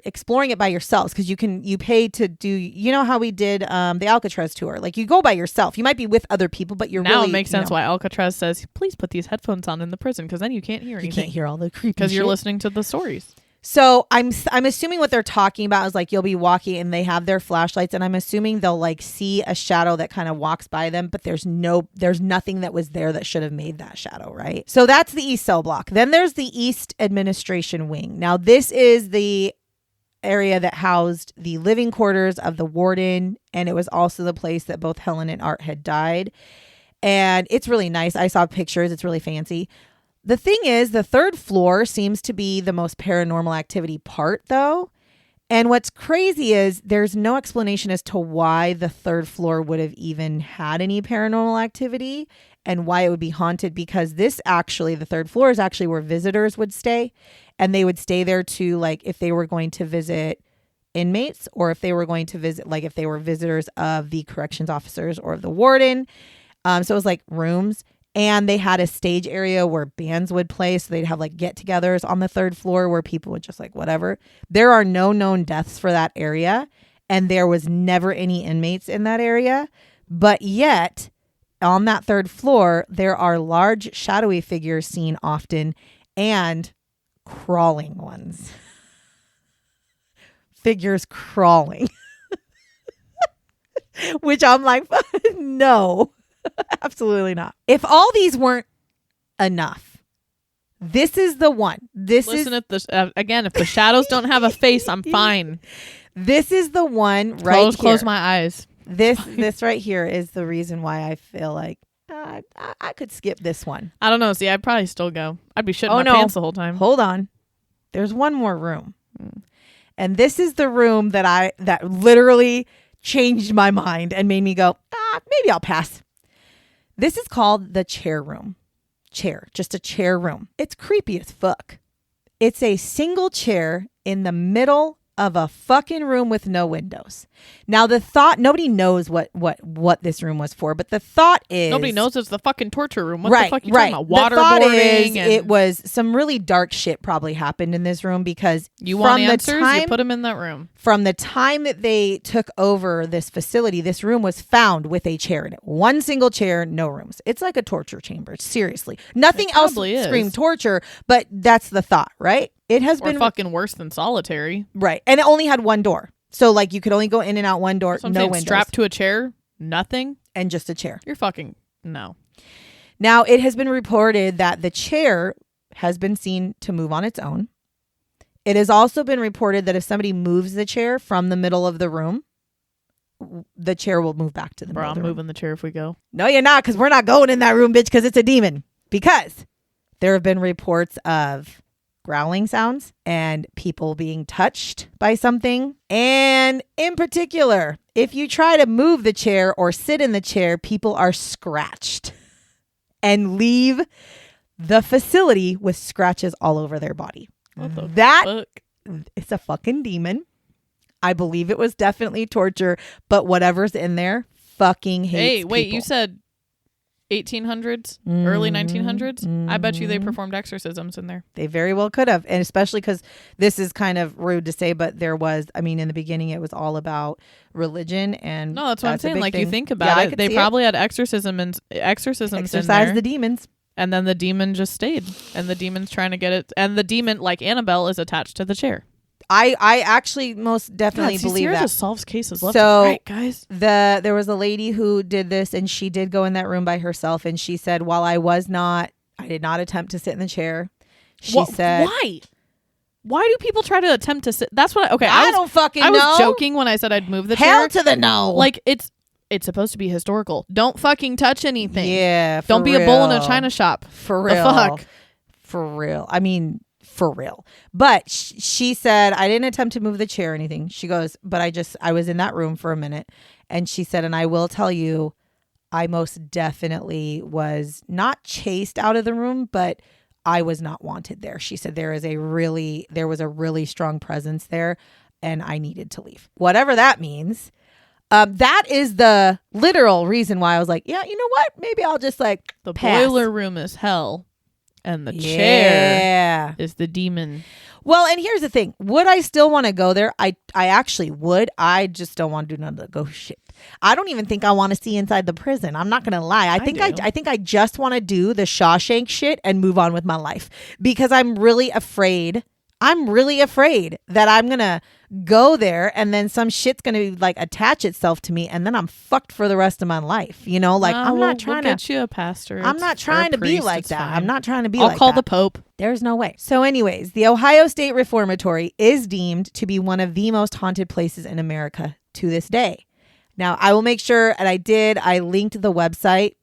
exploring it by yourselves, because you pay to do, you know how we did the Alcatraz tour, like you go by yourself. You might be with other people, but you're now really, it makes sense why Alcatraz says please put these headphones on in the prison, because then you can't hear anything. You can't hear all the creepy because shit. You're listening to the stories. So I'm assuming what they're talking about is like you'll be walking and they have their flashlights, and I'm assuming they'll like see a shadow that kind of walks by them, but there's nothing that was there that should have made that shadow, right? So that's the East Cell Block. Then there's the East Administration Wing. Now this is the area that housed the living quarters of the warden, and it was also the place that both Helen and Art had died. And it's really nice. I saw pictures. It's really fancy. The thing is, the third floor seems to be the most paranormal activity part, though. And what's crazy is there's no explanation as to why the third floor would have even had any paranormal activity and why it would be haunted, because the third floor is actually where visitors would stay. And they would stay there to, like, if they were going to visit inmates, or if they were going to visit, like, if they were visitors of the corrections officers or of the warden. So it was like rooms. And they had a stage area where bands would play. So they'd have like get-togethers on the third floor where people would just like whatever. There are no known deaths for that area. And there was never any inmates in that area. But yet, on that third floor, there are large shadowy figures seen often and crawling ones. Figures crawling. Which I'm like, no, absolutely not. If all these weren't enough, this is the one. Listen at this again. If the shadows don't have a face, I'm fine. This is the one right here. Close my eyes. This right here is the reason why I feel like I could skip this one. I don't know. See, I'd probably still go. I'd be shitting my pants the whole time. Hold on. There's one more room. And this is the room that literally changed my mind and made me go, maybe I'll pass. This is called the chair room. Just a chair room. It's creepy as fuck. It's a single chair in the middle of a fucking room with no windows. Now the thought, nobody knows what this room was for, but the thought is nobody knows it's the fucking torture room. What the fuck you talking talking about? Waterboarding. It was some really dark shit probably happened in this room because you want answers, you put them in that room. From the time that they took over this facility, this room was found with a chair in it. One single chair, no rooms. It's like a torture chamber. Seriously. Nothing else screamed torture, but that's the thought, right? It has been fucking worse than solitary. Right. And it only had one door. So like you could only go in and out one door, no windows. Strapped to a chair, nothing. And just a chair. You're fucking no. Now it has been reported that the chair has been seen to move on its own. It has also been reported that if somebody moves the chair from the middle of the room, the chair will move back to the middle of the room. I'm moving the chair if we go. No, you're not, because we're not going in that room, bitch, because it's a demon. Because there have been reports of growling sounds and people being touched by something. And in particular, if you try to move the chair or sit in the chair, people are scratched and leave the facility with scratches all over their body. What the fuck? It's a fucking demon. I believe it was definitely torture, but whatever's in there fucking hates Hey, wait, people. You said 1800s, early 1900s? I bet you they performed exorcisms in there. They very well could have. And especially because this is kind of rude to say, but there was, I mean, in the beginning, it was all about religion. And no, that's what I'm saying. Like, thing. You think about it, they probably had exorcisms Exorcise in there. the demons. And then the demon just stayed. And the demon's trying to get it. And the demon, like Annabelle, is attached to the chair. I actually most definitely believe Sierra that. just solves cases left so and right, guys. There was a lady who did this, and she did go in that room by herself, and she said, while I did not attempt to sit in the chair. She said, why do people try to attempt to sit? That's what I don't fucking know. I was joking when I said I'd move the chair. Hell to the no. Like it's supposed to be historical. Don't fucking touch anything. Yeah. Don't be a bull in a china shop. For real. The fuck. For real. I mean, for real. But she said, I didn't attempt to move the chair or anything. She goes, but I was in that room for a minute. And she said, and I will tell you, I most definitely was not chased out of the room, but I was not wanted there. She said, there was a really strong presence there and I needed to leave. Whatever that means. That is the literal reason why I was like, yeah, you know what? Maybe I'll just like the pass. Boiler room is hell. And the chair is the demon. Well, and here's the thing. Would I still want to go there? I actually would. I just don't want to do none of the ghost shit. I don't even think I want to see inside the prison. I'm not going to lie. I think I just want to do the Shawshank shit and move on with my life because I'm really afraid. I'm really afraid that I'm going to go there and then some shit's going to like attach itself to me and then I'm fucked for the rest of my life. You know, like I'm not trying to get you a pastor. I'm not trying to be like that. I'm not trying to be like that. I'll call the Pope. There's no way. So anyways, the Ohio State Reformatory is deemed to be one of the most haunted places in America to this day. Now, I will make sure, and I linked the website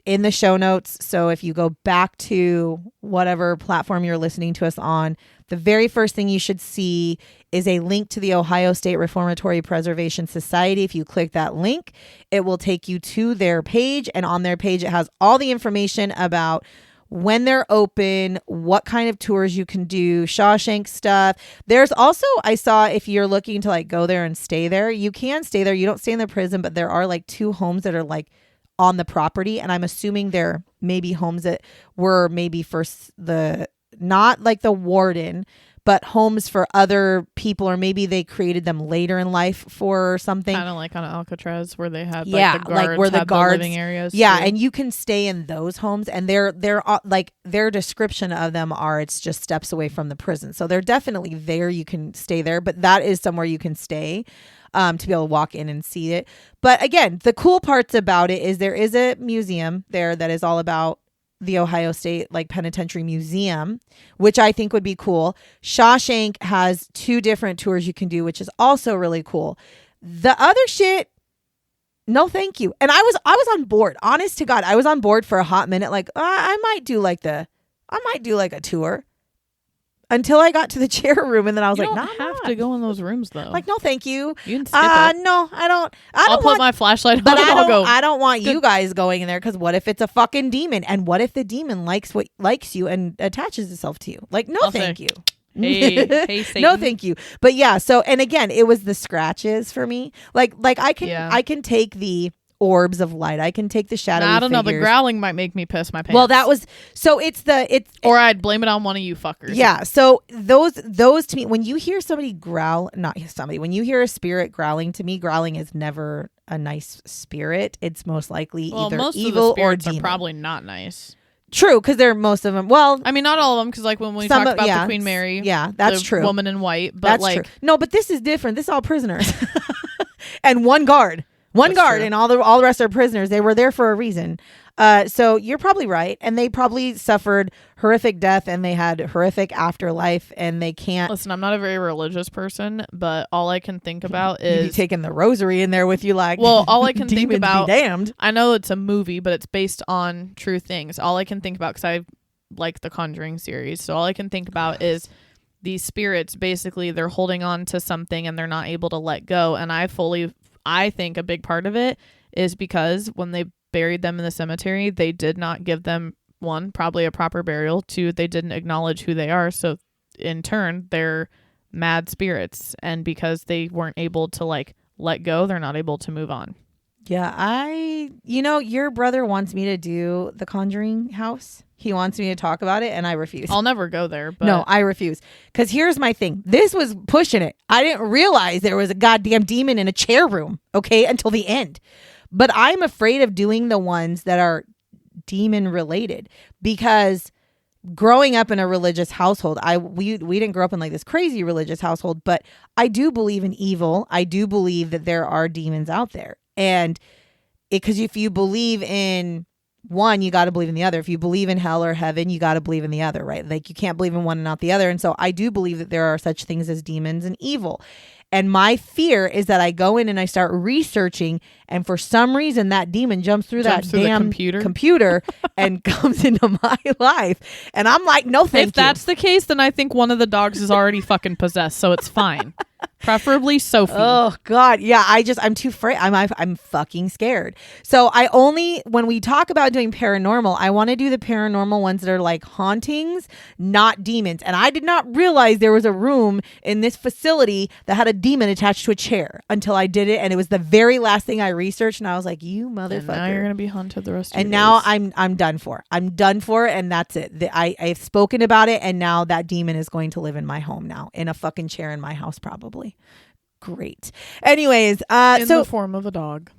in the show notes. So if you go back to whatever platform you're listening to us on, the very first thing you should see is a link to the Ohio State Reformatory Preservation Society. If you click that link, it will take you to their page. And on their page, it has all the information about when they're open, what kind of tours you can do, Shawshank stuff. There's also, I saw if you're looking to like go there and stay there, you can stay there. You don't stay in the prison, but there are like 2 homes that are like on the property. And I'm assuming they're maybe homes that were maybe for not like the warden, but homes for other people, or maybe they created them later in life for something. Kind of like on Alcatraz where they had Yeah, like the guards, like where the had guards- living areas. Yeah, too. and you can stay in those homes, and they're like their description of them are it's just steps away from the prison. So they're definitely there. You can stay there, but that is somewhere you can stay to be able to walk in and see it. But again, the cool parts about it is there is a museum there that is all about the Ohio State like Penitentiary Museum, which I think would be cool. Shawshank has 2 different tours you can do, which is also really cool. The other shit, no thank you. And I was on board. Honest to God, I was on board for a hot minute. Like I might do like a tour until I got to the chair room, and then I was You like, don't nah, I'm have not. to go in those rooms though. Like, no, thank you. You can skip it. No, I don't. I'll put want, my flashlight on but and I'll go. I don't want you guys going in there, because what if it's a fucking demon? And what if the demon likes you and attaches itself to you? Like, no, I'll thank say, you. Hey, Satan. No, thank you. But yeah, so, and again, it was the scratches for me. Like I can take the orbs of light. I can take the shadowy I don't know. The figures. growling might make me piss my pants. Well, that was so. Or I'd blame it on one of you fuckers. Yeah. So those to me, when you hear somebody growl, not somebody, when you hear a spirit growling, to me, growling is never a nice spirit. It's most likely either most evil of the spirits or demon. are probably not nice. True, because they're most of them. Well, I mean, not all of them, because like when we talked about the Queen Mary, yeah, that's the true. woman in white, but That's like true. No, but this is different. This is all prisoners, and one guard. One That's guard true. and all the rest are prisoners. They were there for a reason. So you're probably right. And they probably suffered horrific death, and they had horrific afterlife, and they can't. Listen, I'm not a very religious person, but all I can think about You'd be is taking the rosary in there with you, like. well, all I can think demons about. Be damned. I know it's a movie, but it's based on true things. All I can think about, because I like the Conjuring series, so all I can think about is these spirits. Basically, they're holding on to something and they're not able to let go. And I think a big part of it is because when they buried them in the cemetery, they did not give them, 1, probably a proper burial. 2, they didn't acknowledge who they are. So in turn, they're mad spirits. And because they weren't able to like let go, they're not able to move on. Yeah, your brother wants me to do the Conjuring house. He wants me to talk about it, and I refuse. I'll never go there. But No, I refuse. Because here's my thing. This was pushing it. I didn't realize there was a goddamn demon in a chair room, okay, until the end. But I'm afraid of doing the ones that are demon related, because growing up in a religious household, we didn't grow up in like this crazy religious household, but I do believe in evil. I do believe that there are demons out there. And because if you believe in one, you got to believe in the other. If you believe in hell or heaven, you got to believe in the other, right? Like you can't believe in one and not the other. And so I do believe that there are such things as demons and evil. And my fear is that I go in and I start researching, and for some reason that demon jumps through the computer and comes into my life. And I'm like, no, thank you. If that's the case, then I think one of the dogs is already fucking possessed, so it's fine. Preferably Sophie. Oh God, yeah. I'm too afraid. I'm fucking scared. So when we talk about doing paranormal, I want to do the paranormal ones that are like hauntings, not demons. And I did not realize there was a room in this facility that had a demon attached to a chair until I did it, and it was the very last thing I researched. And I was like, you motherfucker. And now you're gonna be haunted the rest of and your now days. I'm done for. I'm done for, and that's it. I've spoken about it, and now that demon is going to live in my home now, in a fucking chair in my house, probably. Great. Anyways, in the form of a dog.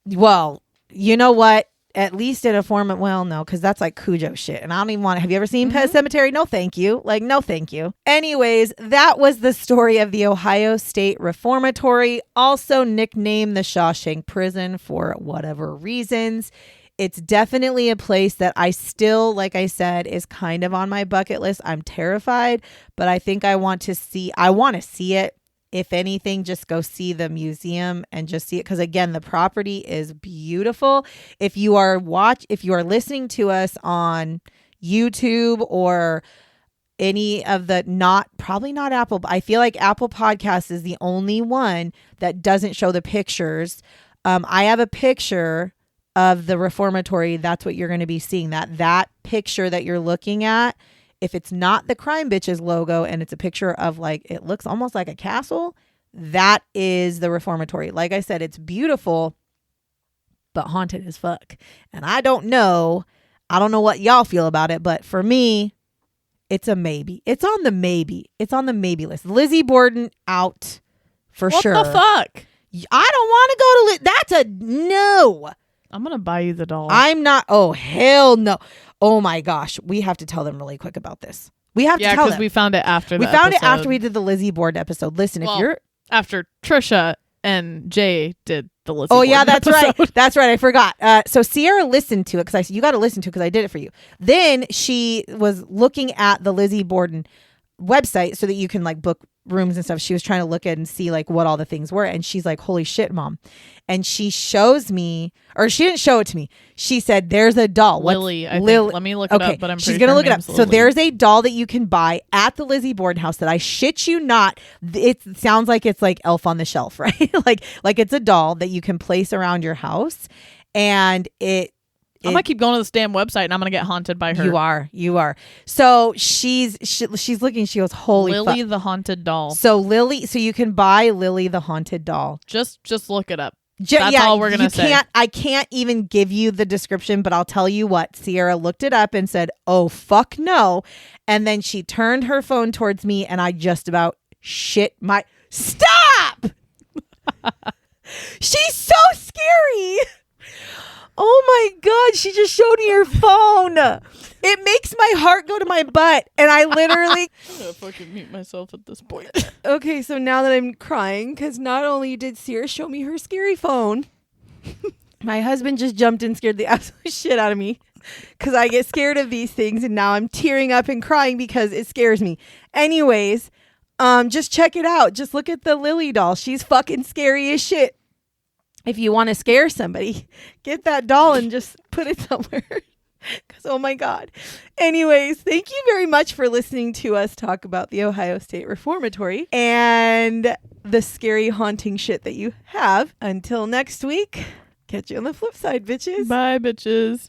Well, you know what? At least in a form of, well, no, because that's like Cujo shit. And I don't even want to. Have you ever seen Pet Cemetery? No, thank you. Like, no, thank you. Anyways, that was the story of the Ohio State Reformatory, also nicknamed the Shawshank Prison for whatever reasons. It's definitely a place that I still, like I said, is kind of on my bucket list. I'm terrified, but I think I want to see it. If anything, just go see the museum and just see it. Because again, the property is beautiful. If you are listening to us on YouTube or any of the probably not Apple, but I feel like Apple Podcasts is the only one that doesn't show the pictures. I have a picture of the reformatory. That's what you're going to be seeing. That picture that you're looking at. If it's not the Crime Bitches logo and it's a picture of it looks almost like a castle, that is the reformatory. Like I said, it's beautiful, but haunted as fuck. And I don't know what y'all feel about it, but for me, it's a maybe. It's on the maybe. It's on the maybe list. Lizzie Borden out for what sure. What the fuck? I don't want to go to that's a no. I'm going to buy you the doll. I'm not. Oh, hell no. Oh my gosh. We have to tell them really quick about this. We have to tell them. because we found it after we found it after we did the Lizzie Borden episode. Listen, if you're after Trisha and Jay did the Lizzie Borden that's episode. right. That's right. I forgot. So Sierra listened to it because I said, you got to listen to it because I did it for you. Then she was looking at the Lizzie Borden website so that you can like book rooms and stuff. She was trying to look at and see like what all the things were. And she's like, holy shit, Mom. And she shows me, or she didn't show it to me. She said, there's a doll. Lily, I think. Let me look it up, but I'm she's pretty gonna sure look it up. Lily. So there's a doll that you can buy at the Lizzie Borden house that I shit you not. It sounds like it's like Elf on the Shelf, right? like it's a doll that you can place around your house. And I'm gonna keep going to this damn website and I'm gonna get haunted by her. You are. So she's looking. She goes, holy Lily the haunted doll. So you can buy Lily the haunted doll. Just look it up. That's all we're gonna say. I can't even give you the description, but I'll tell you what. Sierra looked it up and said, "Oh fuck no!" And then she turned her phone towards me, and I just about shit my stop. She's so scary. Oh my God, she just showed me her phone. It makes my heart go to my butt. And I literally... I'm going to fucking mute myself at this point. Okay, so now that I'm crying, because not only did Sierra show me her scary phone, my husband just jumped and scared the absolute shit out of me. Because I get scared of these things, and now I'm tearing up and crying because it scares me. Anyways, just check it out. Just look at the Lily doll. She's fucking scary as shit. If you want to scare somebody, get that doll and just put it somewhere. Because, oh my God. Anyways, thank you very much for listening to us talk about the Ohio State Reformatory and the scary haunting shit that you have. Until next week, catch you on the flip side, bitches. Bye, bitches.